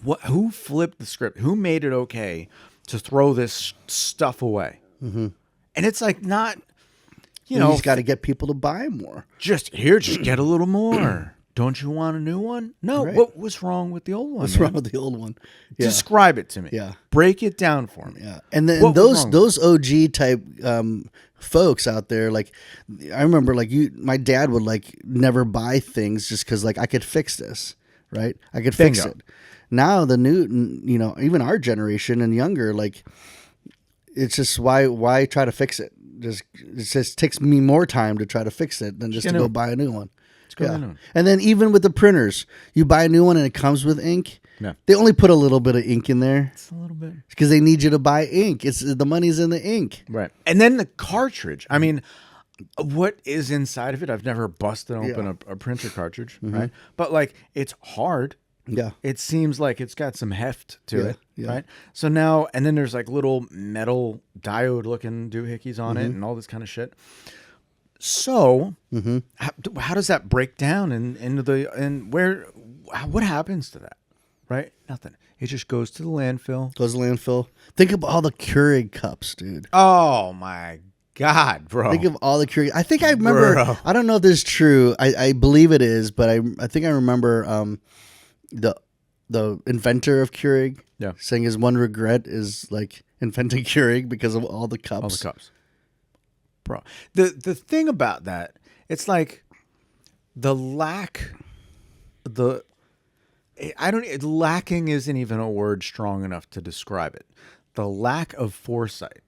what? Who flipped the script? Who made it okay to throw this stuff away? And it's like not, you You know, just got to get people to buy more. just get a little more. Don't you want a new one? No. Right. What was wrong with the old one? What's man? wrong with the old one? Yeah. Describe it to me. Yeah. Break it down for me. Yeah, and then What was wrong those OG type folks out there, like I remember, like my dad would like never buy things just because like I could fix this, right? I could fix Bingo. it. Now the new, even our generation and younger, like it's just why try to fix it? It just takes me more time to try to fix it than just to get a go new buy a new one. go buy a new one. And then even with the printers, you buy a new one and it comes with ink. Yeah. They only put a little bit of ink in there It's a little bit. because they need you to buy ink. It's the money's in the ink. Right. And then the cartridge. I mean, what is inside of it? I've never busted open a printer cartridge, right? But like, it's hard. Yeah. It seems like it's got some heft to it, yeah. right? So now, and then there's like little metal diode looking doohickeys on it and all this kind of shit. So how does that break down what happens to that? Right? Nothing. It just goes to the landfill. Goes to landfill. Think of all the Keurig cups, dude. Oh my God, bro. Think of all the Keurig. I think I remember. Bro. I don't know if this is true. I believe it is, but I think I remember the inventor of Keurig saying his one regret is like inventing Keurig because of all the cups. All the cups. Bro. The thing about that, it's like lacking isn't even a word strong enough to describe it. The lack of foresight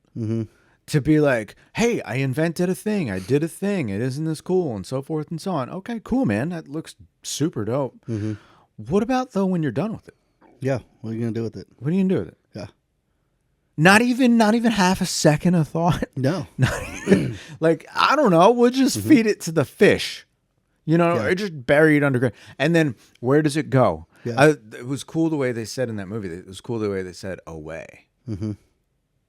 to be like, hey, I invented a thing. I did a thing. Isn't this cool? And so forth and so on. Okay, cool, man. That looks super dope. What about though when you're done with it? Yeah. What are you gonna do with it? What are you gonna do with it? Yeah. Not even half a second of thought. No. Like, I don't know. We'll just feed it to the fish, or just bury it underground. And then where does it go? Yeah. It was cool the way they said in that movie. It was cool the way they said away.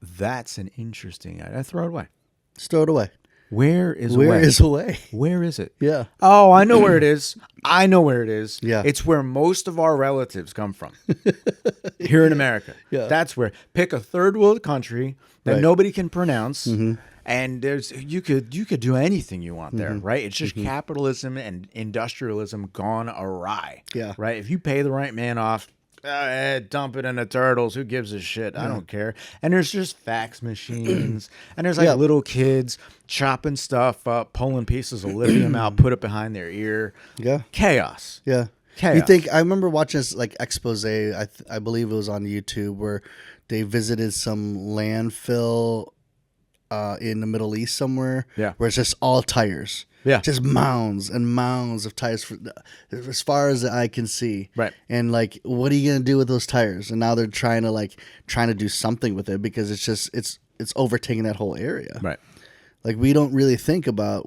That's an interesting idea. I throw it away. Just throw it away. Where is Where away? is away? Where is it? Yeah. Oh, I know where it is. I know where it is. Yeah. It's where most of our relatives come from. Here in America. Yeah. That's where. Pick a third world country that Right. nobody can pronounce. And you could do anything you want there, right? It's just capitalism and industrialism gone awry. Yeah. Right? If you pay the right man off, dump it in the turtles. Who gives a shit? I don't care. And there's just fax machines. And there's like little kids chopping stuff up, pulling pieces of lithium out, put it behind their ear. Yeah. Chaos. Yeah. Chaos. You think I remember watching this like expose, I believe it was on YouTube, where they visited some landfill in the Middle East somewhere. Yeah. Where it's just all tires. Yeah. Just mounds and mounds of tires as far as the eye can see. Right. And like, what are you gonna do with those tires? And now they're trying to do something with it because it's overtaking that whole area. Right. Like, we don't really think about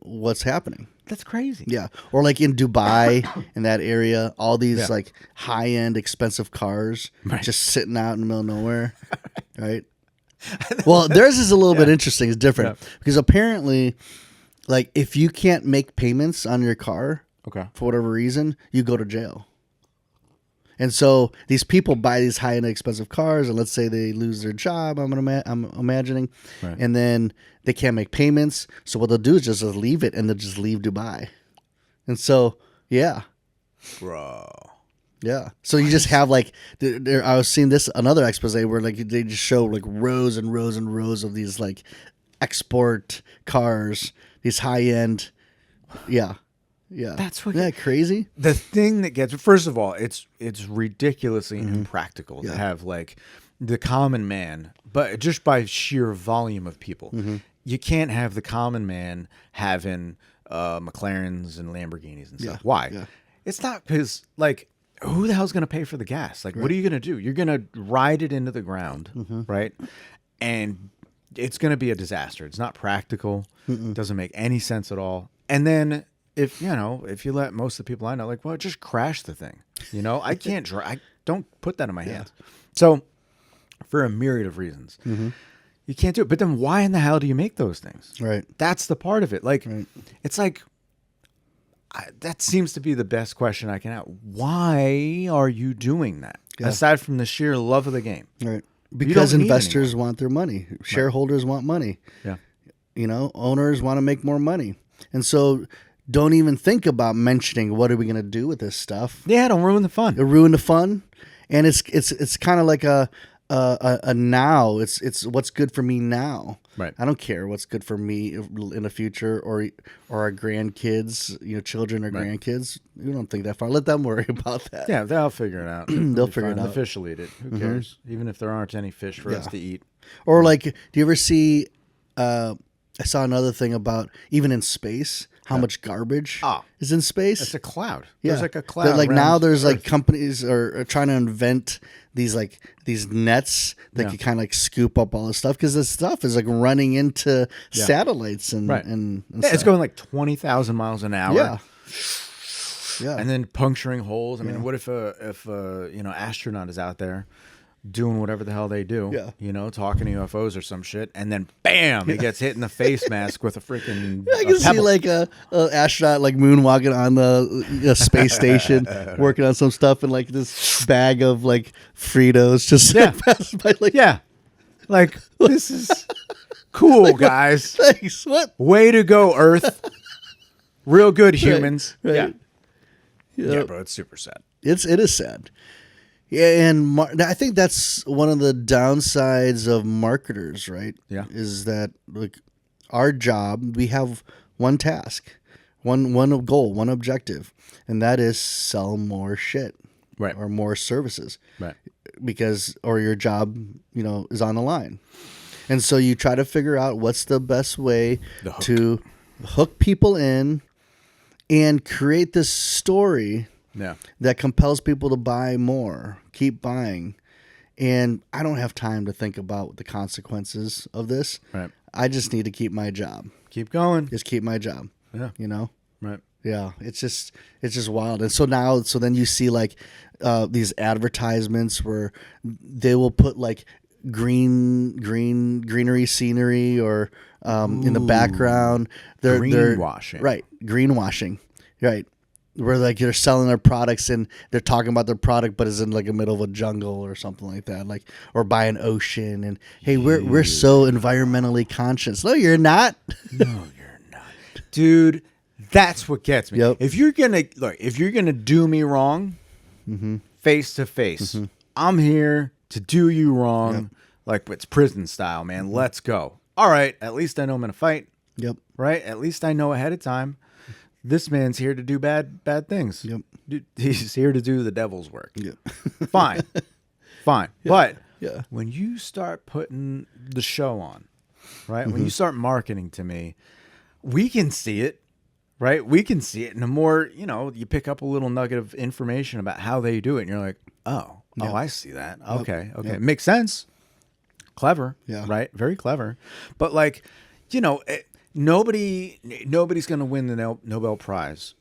what's happening. That's crazy. Yeah. Or like in Dubai, in that area, all these Yeah. like high-end expensive cars Right. just sitting out in the middle of nowhere. Right. Well, theirs is a little bit interesting. It's different because apparently, like, if you can't make payments on your car Okay. for whatever reason, you go to jail. And so these people buy these high-end expensive cars, and let's say they lose their job. I'm imagining, Right. and then they can't make payments. So what they'll do is just leave it, and they'll just leave Dubai. And so, yeah. Bro. Yeah. So you just have like, I was seeing another expose where like they just show like rows and rows and rows of these like export cars, these high end. Yeah. Yeah. That's what. Isn't that crazy? The thing that gets, first of all, it's ridiculously impractical to Yeah. have like the common man, but just by sheer volume of people, you can't have the common man having McLarens and Lamborghinis and stuff. Yeah. Why? Yeah. It's not because like who the hell's going to pay for the gas? Like, what are you going to do? You're going to ride it into the ground, right? And it's going to be a disaster. It's not practical. Doesn't make any sense at all. And then if you let most of the people I know, like, well, just crash the thing. I can't drive. I don't put that in my hands. So for a myriad of reasons, you can't do it. But then why in the hell do you make those things? Right. That's the part of it. Like, it's like, that seems to be the best question I can ask. Why are you doing that? Yeah. Aside from the sheer love of the game. Right. Because don't need investors want their money. Shareholders want money. Yeah. Owners want to make more money. And so don't even think about mentioning what are we going to do with this stuff. Yeah, don't ruin the fun. It ruin the fun. And it's kind of like a now. It's what's good for me now. Right. I don't care what's good for me in the future or our grandkids, children or grandkids. We don't think that far. Let them worry about that. Yeah, they'll figure it out. They'll figure it out. The fish will eat it. Who cares? Even if there aren't any fish for us to eat. Or like, do you ever see? I saw another thing about even in space, how much garbage is in space. It's a cloud. Yeah. There's like a cloud. Like now around there's like Earth. companies are trying to invent these nets that can kind of like scoop up all this stuff because this stuff is like running into satellites and it's stuff. going like 20,000 miles an hour. Yeah. Yeah. And then puncturing holes. I mean, what if a astronaut is out there doing whatever the hell they do, talking to UFOs or some shit, and then bam, he gets hit in the face mask with a freaking I can see like a astronaut like moonwalking on the space station, working on some stuff, and like this bag of like Fritos just passed by. Like, this is cool, guys. Thanks. What? Way to go, Earth. Real good humans. Right. Yeah, bro, it's super sad. It is sad. Yeah, and I think that's one of the downsides of marketers, right? Yeah. Is that like our job, we have one task, one goal, one objective, and that is sell more shit. Right. Or more services. Right. Or your job, is on the line. And so you try to figure out what's the best way to hook people in and create this story that compels people to buy more, keep buying. And I don't have time to think about the consequences of this. Right. I just need to keep my job. Keep going. Just keep my job. Yeah. Right. Yeah. It's just wild. And so then you see like these advertisements where they will put like greenery scenery or in the background. They're greenwashing. Right. Greenwashing. Right. Where like they're selling their products and they're talking about their product, but it's in like the middle of a jungle or something like that, like or by an ocean. And hey, we're so environmentally conscious. No, you're not. No, you're not, dude. That's what gets me. Yep. If you're gonna do me wrong, face to face, I'm here to do you wrong, like it's prison style, man. Let's go. All right, at least I know I'm gonna fight. Yep. Right. At least I know ahead of time. This man's here to do bad things. Yep. He's here to do the devil's work. Yep. Fine. But Yeah. when you start putting the show on, right? When you start marketing to me, we can see it, right? We can see it. And the more, you pick up a little nugget of information about how they do it. And you're like, oh, I see that. Okay. Yep. Makes sense. Clever. Yeah. Right? Very clever. But like, nobody's going to win the Nobel Prize.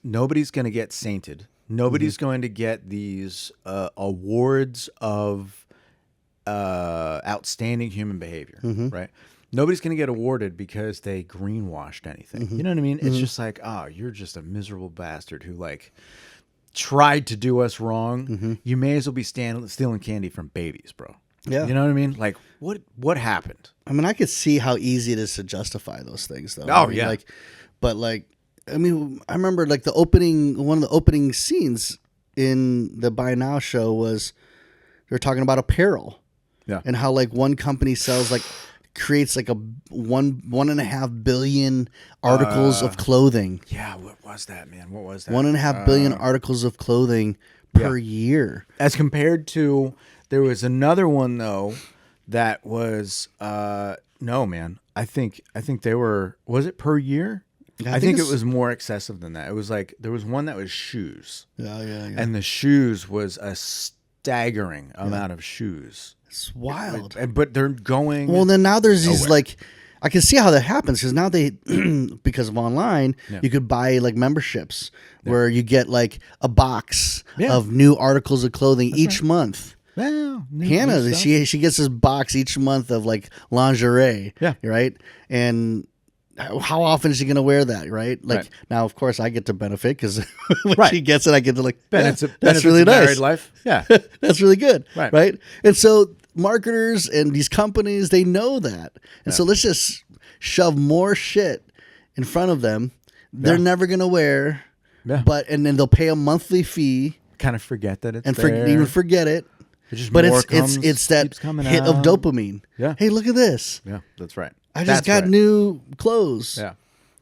Nobody's going to get sainted. Nobody's going to get these awards of outstanding human behavior, right? Nobody's going to get awarded because they greenwashed anything. You know what I mean? It's just like, oh, you're just a miserable bastard who like tried to do us wrong. You may as well be stealing candy from babies, bro. Yeah. You know what I mean? Like, what happened? I mean, I could see how easy it is to justify those things, though. Oh, I mean, yeah. I remember like one of the opening scenes in the Buy Now show was they're talking about apparel. Yeah. And how like one company sells like creates like a 1.5 billion articles of clothing. Yeah, what was that, man? What was that? 1.5 billion articles of clothing per year. As compared to, there was another one though that was no, man. I think they were, was it per year? I think it was more excessive than that. It was like, there was one that was shoes. Yeah. And the shoes was a staggering amount of shoes. It's wild. But they're going. Well, then now there's these like, I can see how that happens because now they, because of online, you could buy like memberships where you get like a box of new articles of clothing each month. Well, Hannah, she gets this box each month of like lingerie. Yeah. Right. And how often is she going to wear that? Right. Like now, of course, I get to benefit because when she gets it, I get to like, that's really nice. Married life. Yeah. That's really good. Right. And so marketers and these companies, they know that. And so let's just shove more shit in front of them. They're never going to wear, and then they'll pay a monthly fee. Kind of forget that it's and there. Even forget it. It's that hit of dopamine. Yeah. Hey, look at this. Yeah, that's right. I just got new clothes. Yeah.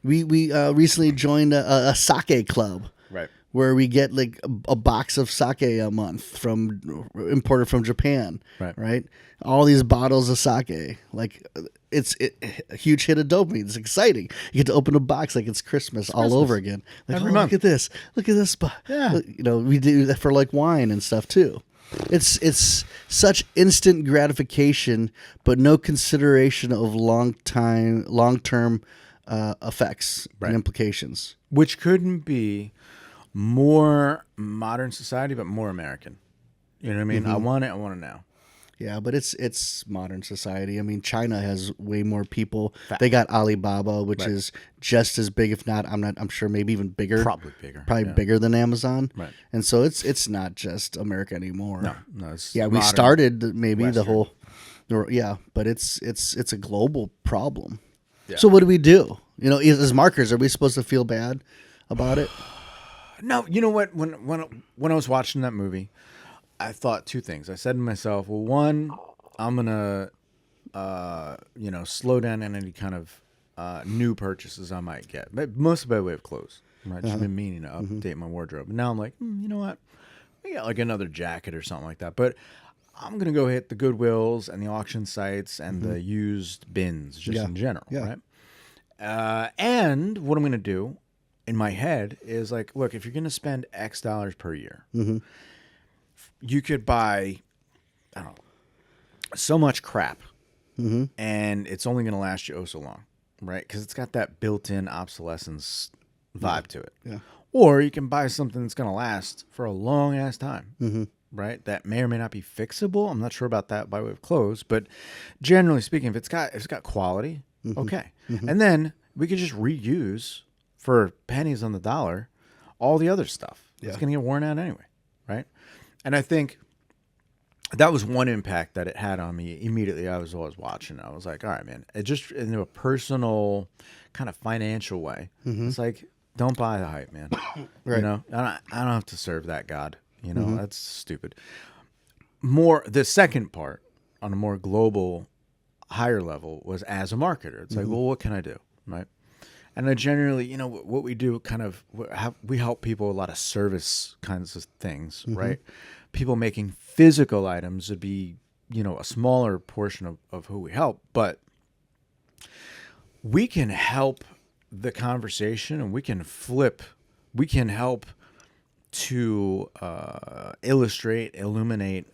We recently joined a sake club. Right. Where we get like a box of sake a month imported from Japan. Right. All these bottles of sake. Like it's a huge hit of dopamine. It's exciting. You get to open a box like it's Christmas all over again. Like, every month. Look at this. Look at this. Yeah. We do that for like wine and stuff too. It's such instant gratification, but no consideration of long-term effects and implications. Which couldn't be more modern society, but more American. You know what I mean? I want it now. Yeah, but it's modern society. I mean, China has way more people. They got Alibaba, which is just as big, if not, I'm sure maybe even bigger. Probably bigger. Bigger than Amazon. Right. And so it's not just America anymore. No. It's we started maybe Western. But it's a global problem. Yeah. So what do we do? You know, as marketers, are we supposed to feel bad about it? No, you know what? When I was watching that movie, I thought two things. I said to myself, well, one, I'm gonna, slow down on any kind of new purchases I might get, but mostly by way of clothes. Right, just been meaning to update my wardrobe. And now I'm like, you know what? I got like another jacket or something like that. But I'm gonna go hit the Goodwills and the auction sites and the used bins, just in general. Yeah. Right. And what I'm gonna do in my head is like, look, if you're gonna spend X dollars per year. You could buy, I don't know, so much crap, and it's only going to last you so long, right? Because it's got that built-in obsolescence vibe to it. Yeah. Or you can buy something that's going to last for a long-ass time, right? That may or may not be fixable. I'm not sure about that by way of clothes, but generally speaking, if it's got quality, okay. And then we could just reuse for pennies on the dollar all the other stuff. Yeah. It's going to get worn out anyway, right? And I think that was one impact that it had on me immediately. I was always watching. I was like, all right, man. It just in a personal kind of financial way. It's like, don't buy the hype, man. Right. You know, I don't have to serve that God. You know, that's stupid. The second part on a more global, higher level was as a marketer. It's like, well, what can I do? Right. And I generally, you know, what we do we help people a lot of service kinds of things, right? People making physical items would be, you know, a smaller portion of who we help, but we can help the conversation and we can help to illuminate,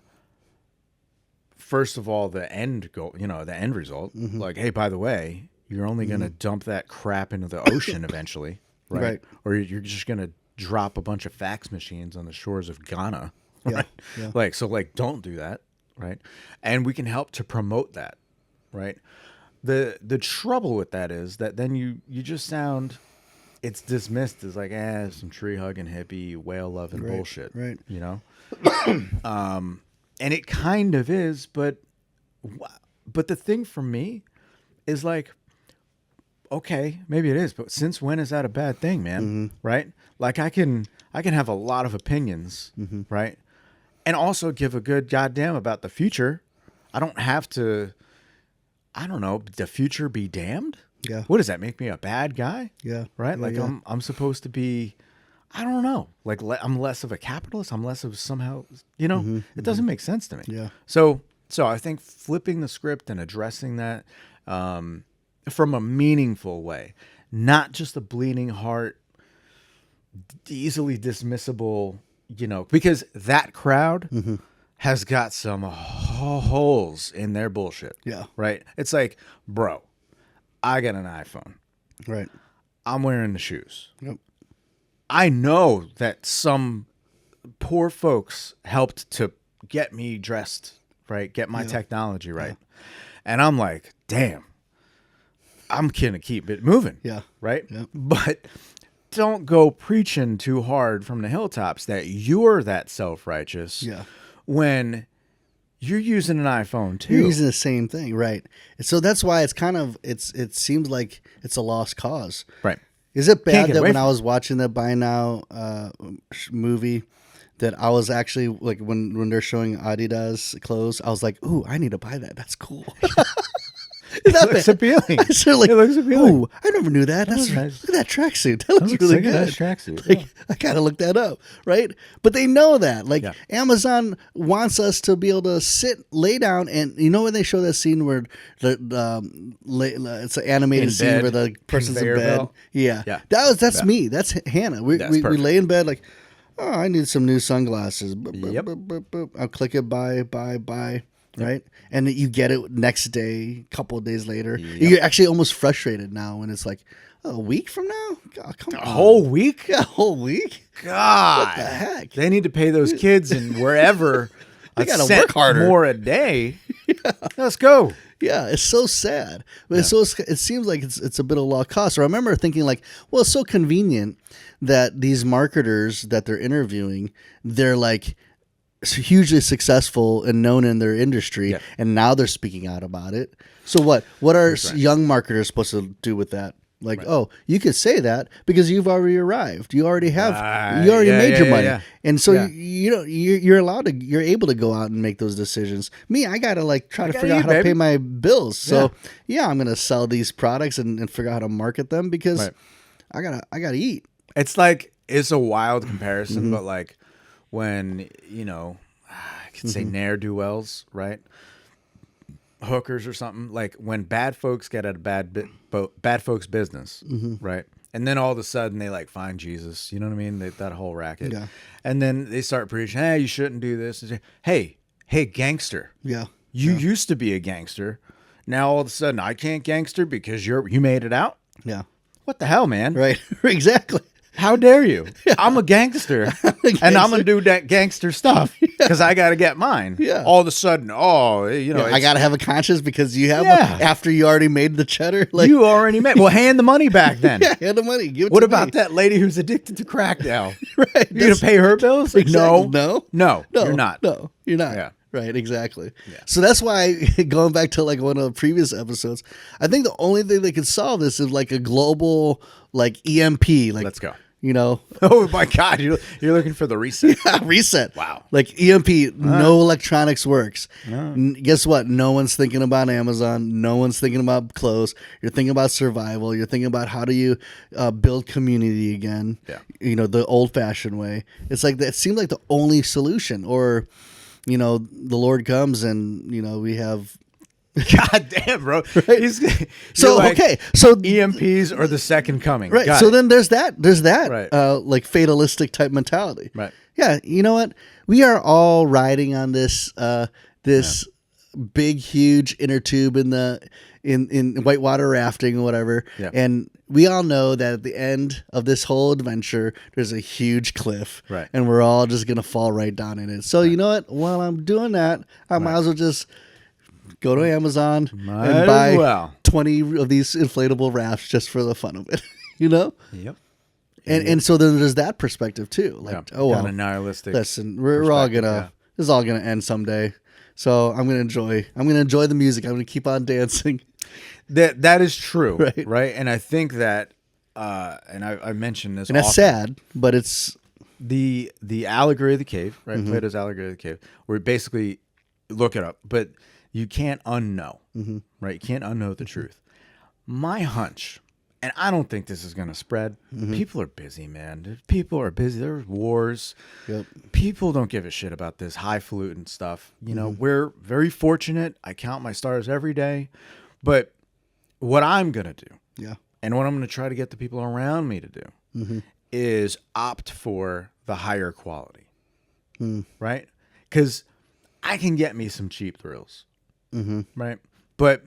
first of all, the end goal, you know, the end result. Like, hey, by the way, you're only going to dump that crap into the ocean eventually, right? Or you're just going to drop a bunch of fax machines on the shores of Ghana, right? Yeah. Like, don't do that, right? And we can help to promote that, right? The trouble with that is that then you just sound, it's dismissed as like, some tree hugging hippie, whale loving bullshit, right? You know, and it kind of is, but the thing for me is like, okay, maybe it is, but since when is that a bad thing, man? Right? Like I can have a lot of opinions, right? And also give a good goddamn about the future. I don't have to I don't know, the future be damned. Yeah. What does that make me a bad guy? Yeah. Right. Yeah, Like yeah. I'm supposed to be. I don't know. Like I'm less of a capitalist. I'm less of somehow. It doesn't make sense to me. Yeah. So I think flipping the script and addressing that from a meaningful way, not just a bleeding heart, easily dismissible. Because that crowd has got some holes in their bullshit. Yeah. Right. It's like, bro, I got an iPhone. Right. I'm wearing the shoes. Yep. I know that some poor folks helped to get me dressed, right? Get my technology right. And I'm like, damn, I'm going to keep it moving. Yeah. Right? Yep. But don't go preaching too hard from the hilltops that you're that self-righteous when you're using an iPhone too. You're using the same thing, right? And so that's why it's kind of it seems like it's a lost cause. Right. Is it Can't bad get that away when from I was watching the Buy Now movie that I was actually like when they're showing Adidas clothes, I was like, "Ooh, I need to buy that. That's cool." It looks appealing. So like, it looks appealing. "Ooh, I never knew that. That's nice. Look at that tracksuit. That looks really like good. a nice tracksuit. Like, I gotta look that up, right? But they know that. Like Amazon wants us to be able to lay down, and when they show that scene where it's an animated In scene bed, where the person's in conveyor bed. belt. Yeah. Yeah. That's me. That's Hannah. We perfect. lay in bed like, oh, I need some new sunglasses. Yep. I'll click it, buy. Right, and you get it next day, couple of days later. You're actually almost frustrated now when it's like a week from now. God, come on, A whole week? Yeah, a whole week. God, What the heck? They need to pay those kids and wherever. They gotta cent work harder. more a day. Let's go. Yeah, it's so sad. But it seems like it's a bit of lost cause. So I remember thinking like, well, it's so convenient that these marketers that they're interviewing, they're like hugely successful and known in their industry, and now they're speaking out about it. So what are young marketers supposed to do with that? Like, oh, you could say that because you've already arrived. You already have. You already made your money, and so you're allowed to. You're able to go out and make those decisions. Me, I gotta try to figure out how to pay my bills. So I'm gonna sell these products and figure out how to market them because I gotta eat. It's like it's a wild comparison, but like when I could say ne'er-do-wells, right? Hookers or something, like when bad folks get at a bad folks business, right? And then all of a sudden they find Jesus, you know what I mean? That whole racket. Yeah. And then they start preaching, hey, you shouldn't do this. Hey, gangster. Yeah. You used to be a gangster. Now all of a sudden I can't gangster because you made it out? Yeah. What the hell, man? Right. Exactly. How dare you? I'm a gangster, and I'm gonna do that gangster stuff because I got to get mine. Yeah. All of a sudden, I got to have a conscience because you have one after you already made the cheddar. You already made. Well, hand the money back then. Hand the money. Give it what to about me. that lady who's addicted to crack now? Right. You gonna pay her bills? Exactly. No, you're not. No, you're not. Yeah. Right, exactly. Yeah. So that's why, going back to one of the previous episodes, I think the only thing that could solve this is a global EMP. Let's go. Oh my God, you're looking for the reset. Yeah, reset. Wow. EMP, no electronics works. Guess what? No one's thinking about Amazon. No one's thinking about clothes. You're thinking about survival. You're thinking about how do you build community again. Yeah. The old-fashioned way. It's it seems like the only solution. Or, the Lord comes and, we have... God damn, bro. Right? So EMPs are the second coming. Right. Got so it. then there's that Right. fatalistic type mentality. Right. Yeah, you know what? We are all riding on this big huge inner tube in whitewater rafting or whatever. Yeah. And we all know that at the end of this whole adventure there's a huge cliff. Right. And we're all just going to fall right down in it. So you know what? While I'm doing that, I might as well just go to Amazon and buy 20 of these inflatable rafts just for the fun of it, Yep. And so then there's that perspective too. Kind of nihilistic. Listen, we're all gonna. This is all gonna end someday. So I'm gonna enjoy the music. I'm gonna keep on dancing. That is true, Right. Right. And I think that, and I mentioned this, And that's sad, but it's the allegory of the cave, right? Plato's allegory of the cave, where we basically look it up, but You can't unknow, right? You can't unknow the truth. My hunch, and I don't think this is going to spread. People are busy, man. People are busy. There's wars. Yep. People don't give a shit about this highfalutin stuff. You know, we're very fortunate. I count my stars every day. But what I'm going to do, and what I'm going to try to get the people around me to do, is opt for the higher quality, right? Because I can get me some cheap thrills, right? But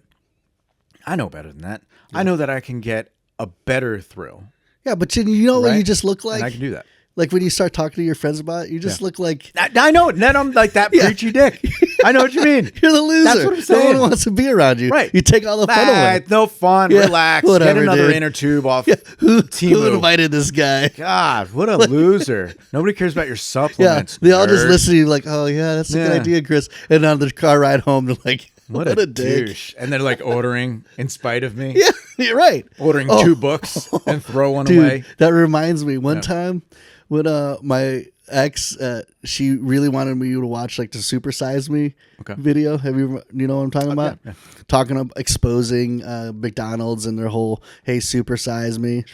I know better than that. I know that I can get a better thrill. Yeah, but you know what right? you just look like? And I can do that. Like when you start talking to your friends about it, you just look like... I know it. And then I'm like that preachy dick. I know what you mean. You're the loser. That's what I'm saying. No one wants to be around you. Right. You take all the fun away. No fun. Yeah, Relax. whatever, Get another dude. inner tube off Who Temu. invited this guy? God, what a loser. Nobody cares about your Yeah, supplements. they all just nerd. listen to you like, oh, yeah, that's a good idea, Chris. And on the car ride home, they're like, what a dick. douche. And they're like ordering in spite of me. Yeah, you're right. Ordering 2 books and throw one Dude, away. that reminds me. One time when my ex, she really wanted me to watch like the Super Size Me video. Have you know what I'm talking about? Yeah. Talking about exposing McDonald's and their whole "Hey, Super Size Me"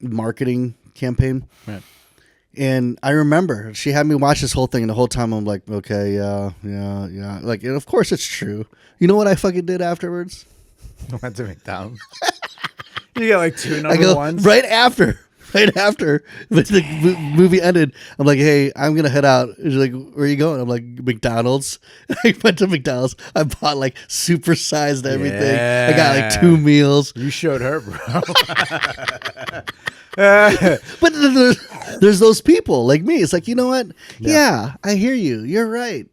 marketing campaign. Right. And I remember she had me watch this whole thing, and the whole time I'm like, okay, yeah. Like, and of course it's true. You know what I fucking did afterwards? Went to McDonald's. You got like 2 I number go ones. right after the movie ended. I'm like, hey, I'm gonna head out. She's like, where are you going? I'm like, McDonald's. I went to McDonald's. I bought like supersized everything. I got like 2 meals. You showed her, bro. But there's those people like me. It's like, you know what? Yeah, I hear you. You're right.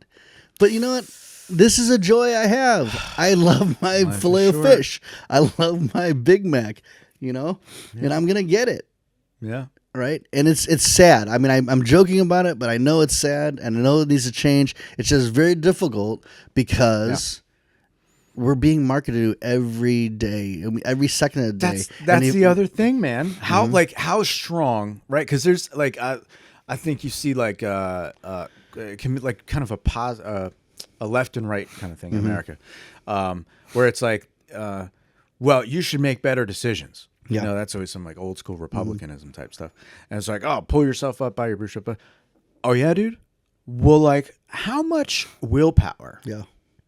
But you know what? This is a joy I have. I love my filet of fish. I love my Big Mac, you know? And I'm going to get it. Yeah. Right? And it's sad. I mean, I'm joking about it, but I know it's sad and I know it needs to change. It's just very difficult because we're being marketed to every day, every second of the day. That's the other thing, man. How how strong, right? Because there's like I think you see like it can be like kind of a left and right kind of thing in America, where it's like, well, you should make better decisions. Yeah. You know, that's always some like old school republicanism type stuff. And it's like, oh, pull yourself up by your bootstrap. Oh yeah, dude. Well, like, how much willpower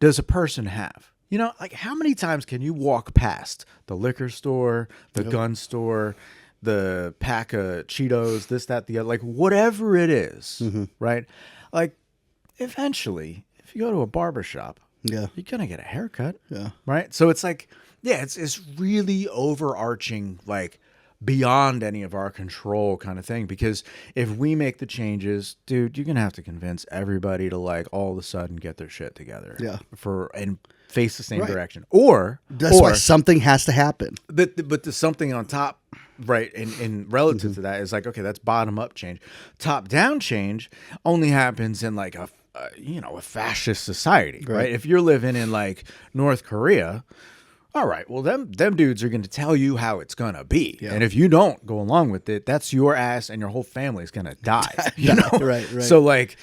does a person have? You know, like, how many times can you walk past the liquor store, the gun store, the pack of Cheetos, this, that, the other, like, whatever it is, right? Like, eventually, if you go to a barbershop, you're going to get a haircut, right? So it's like, it's really overarching, like, beyond any of our control kind of thing. Because if we make the changes, dude, you're going to have to convince everybody to, like, all of a sudden get their shit together. And face the same direction. Or that's why something has to happen. But the something on top, right, in relative to that is like, okay, that's bottom up change. Top down change only happens in like a fascist society, right? If you're living in like North Korea, all right, well them dudes are going to tell you how it's going to be. And if you don't go along with it, that's your ass and your whole family is going to die. You know? Right. So like,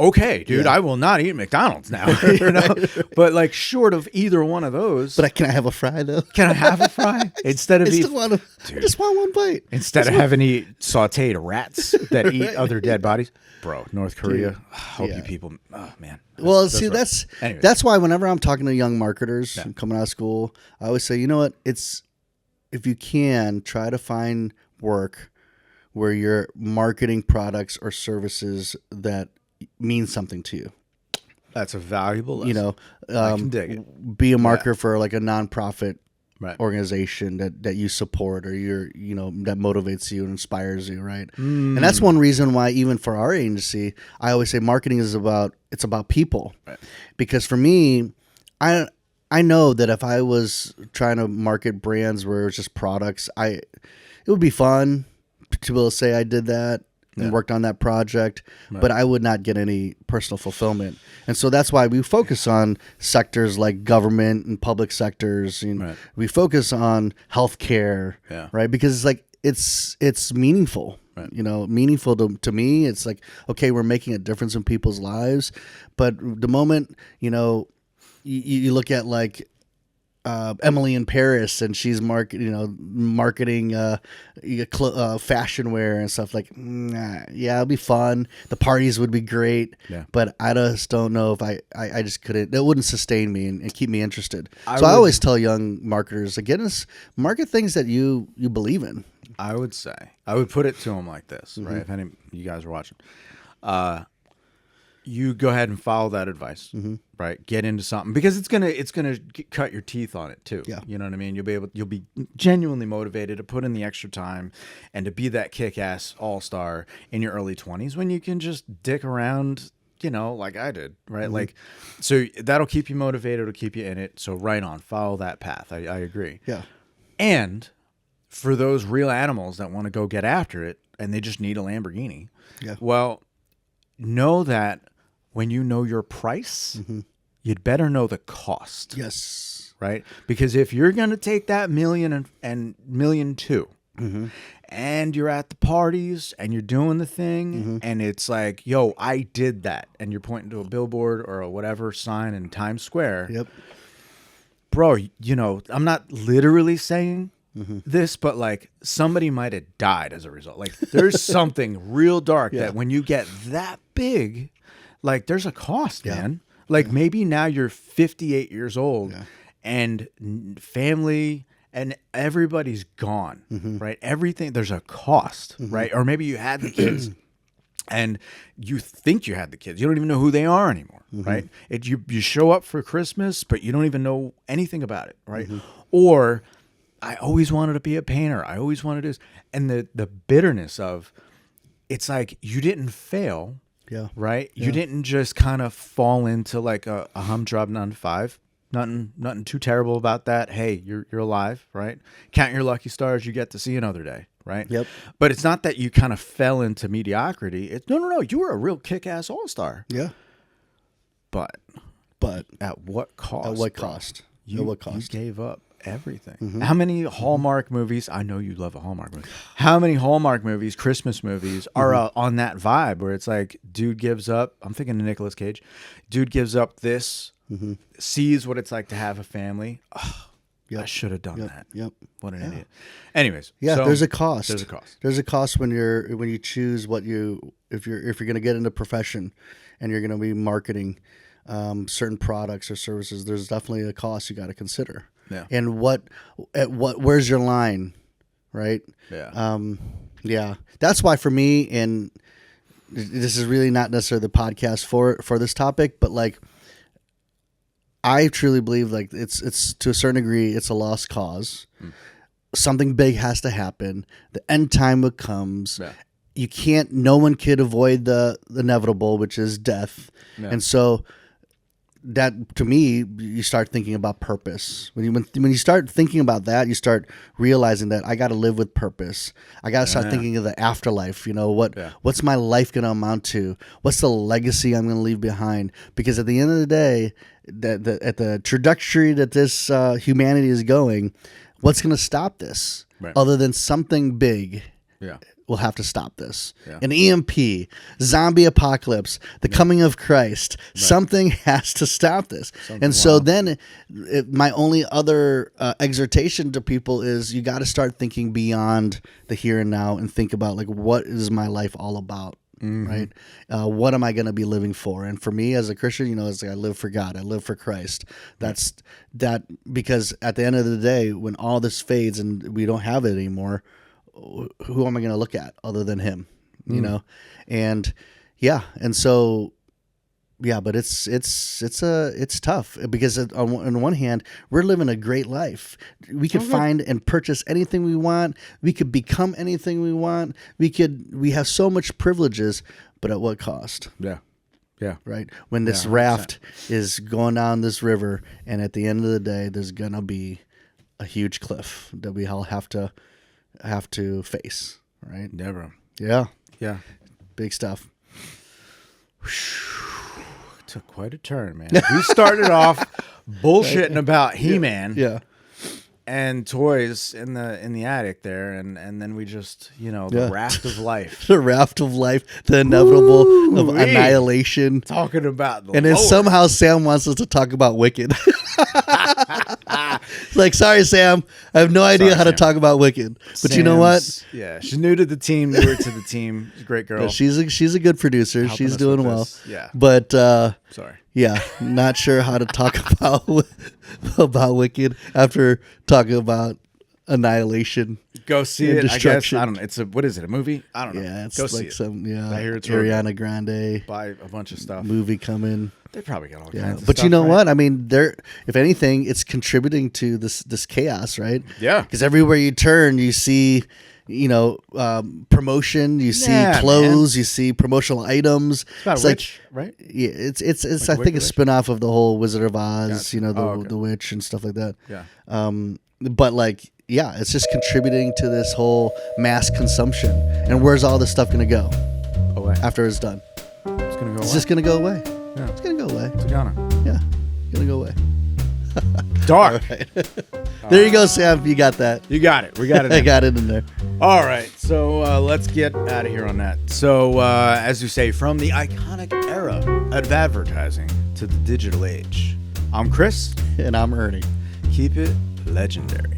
okay, dude, I will not eat McDonald's now. You know? But like, short of either one of those. But can I have a fry though? Can I have a fry instead of I just want one bite. Instead of having to eat sautéed rats that eat other dead bodies, bro. North Korea. Hope you people. Oh man. That's why whenever I'm talking to young marketers coming out of school, I always say, you know what? If you can, try to find work where you're marketing products or services that mean something to you. That's a valuable lesson. You know, I can dig it. Be a marketer for like a nonprofit organization that you support or that motivates you and inspires you, right? And that's one reason why even for our agency, I always say marketing is about people. Right. Because for me, I know that if I was trying to market brands where it's just products, it would be fun to be able to say I did that and worked on that project, but I would not get any personal fulfillment. And so that's why we focus on sectors like government and public sectors. We focus on healthcare, right? Because it's like, it's meaningful, you know, meaningful to me. It's like, okay, we're making a difference in people's lives. But the moment, you know, you look at like Emily in Paris, and she's marketing fashion wear and stuff. Like, yeah, it'll be fun. The parties would be great, but I just don't know if I just couldn't. It wouldn't sustain me and keep me interested. I always tell young marketers, again, market things that you believe in. I would put it to them like this, right? If any of you guys are watching, you go ahead and follow that advice, right? Get into something because it's gonna cut your teeth on it too. Yeah. You know what I mean? You'll be genuinely motivated to put in the extra time and to be that kick-ass all-star in your early 20s when you can just dick around, like I did, right? Like, so that'll keep you motivated, it'll keep you in it. So right on, follow that path. I agree. Yeah. And for those real animals that want to go get after it and they just need a Lamborghini, well, know that when you know your price, you'd better know the cost. Yes. Right? Because if you're going to take that $1 and $1.2 million, and you're at the parties and you're doing the thing and it's like, yo, I did that. And you're pointing to a billboard or a whatever sign in Times Square. Yep. Bro, I'm not literally saying this, but like somebody might have died as a result. Like there's something real dark that when you get that big, like there's a cost, man. Like maybe now you're 58 years old and family and everybody's gone, right? Everything, there's a cost, right? Or maybe you had the kids and you think you had the kids. You don't even know who they are anymore, right? You show up for Christmas, but you don't even know anything about it, right? Or I always wanted to be a painter. I always wanted to do this. And the bitterness of, it's like you didn't fail, right? You didn't just kind of fall into like a humdrum 9 to 5. Nothing too terrible about that. Hey, you're alive, right? Count your lucky stars. You get to see another day, right? Yep. But it's not that you kind of fell into mediocrity. It's no. You were a real kick-ass all-star. Yeah. But at what cost? At what cost? You gave up everything. How How many Hallmark movies? I know you love a Hallmark movie. How many Hallmark movies, Christmas movies, are on that vibe where it's like, dude gives up. I'm thinking of Nicolas Cage. Dude gives up this, sees what it's like to have a family. Oh, I should have done that. Yep. What an idiot. Anyways, so there's a cost. There's a cost. There's a cost when you choose if you're going to get into profession and you're going to be marketing certain products or services. There's definitely a cost you got to consider. Yeah. And where's your line, right? Yeah. That's why for me, and this is really not necessarily the podcast for this topic, but like I truly believe like it's to a certain degree it's a lost cause. Something big has to happen. The end time comes. Yeah. No one could avoid the inevitable, which is death. Yeah. And so that, to me, you start thinking about purpose. When you start thinking about that, you start realizing that I got to live with purpose. I got to start thinking of the afterlife. What's my life going to amount to? What's the legacy I'm going to leave behind? Because at the end of the day, at the trajectory that this humanity is going, what's going to stop this? Right. Other than something big. Yeah. Will have to stop this. Yeah. An EMP, zombie apocalypse, the coming of Christ. Right. Something has to stop this. So then my only other exhortation to people is you got to start thinking beyond the here and now and think about like, what is my life all about? Right? What am I going to be living for? And for me as a Christian, it's like I live for God. I live for Christ. That's that, because at the end of the day, when all this fades and we don't have it anymore, who am I going to look at other than him, and so, but it's tough because on one hand, we're living a great life. We could find and purchase anything we want. We could become anything we want. We have so much privileges, but at what cost? Yeah. Yeah. Right. When this raft is going down this river and at the end of the day, there's going to be a huge cliff that we all have to face, right? Never. Yeah. Big stuff. Took quite a turn, man. We started off bullshitting about He-Man. Yeah. and toys in the attic there, and then we just the raft of life. The raft of life, the inevitable of annihilation. Talking about the and then Lord. somehow Sam wants us to talk about Wicked. It's like, sorry, Sam, I have no idea how to talk about Wicked. But you know what? Yeah, she's new to the team. Newer to the team. She's a great girl. Yeah, she's a good producer. Helping She's us doing with well. this. Yeah. But sorry. Yeah, not sure how to talk about Wicked after talking about annihilation. Go see and it. Destruction. I guess I don't know. What is it? A movie? I don't know. Yeah, it's Go like see it. some I hear it's Ariana Grande buy a bunch of stuff. movie coming. They probably got all Yeah, kinds of but stuff. you know right? what? I mean, if anything, it's contributing to this chaos, right? Yeah. Because everywhere you turn, you see, promotion. You see clothes. Man. You see promotional items. It's about witch, right? Yeah, it's Like I think a Wicked spinoff of the whole Wizard of Oz. Gotcha. The witch and stuff like that. Yeah. But like, yeah, it's just contributing to this whole mass consumption. And where's all this stuff going to go Away. after it's done? It's gonna go It's away. just going to go away. Yeah. It's going to go away. It's gonna. Yeah, going to go away. Dark. There you go, Sam. You got that. You got it. We got it. I got it in there. All right, so let's get out of here on that. So, as you say, from the iconic era of advertising to the digital age, I'm Chris. And I'm Ernie. Keep it legendary.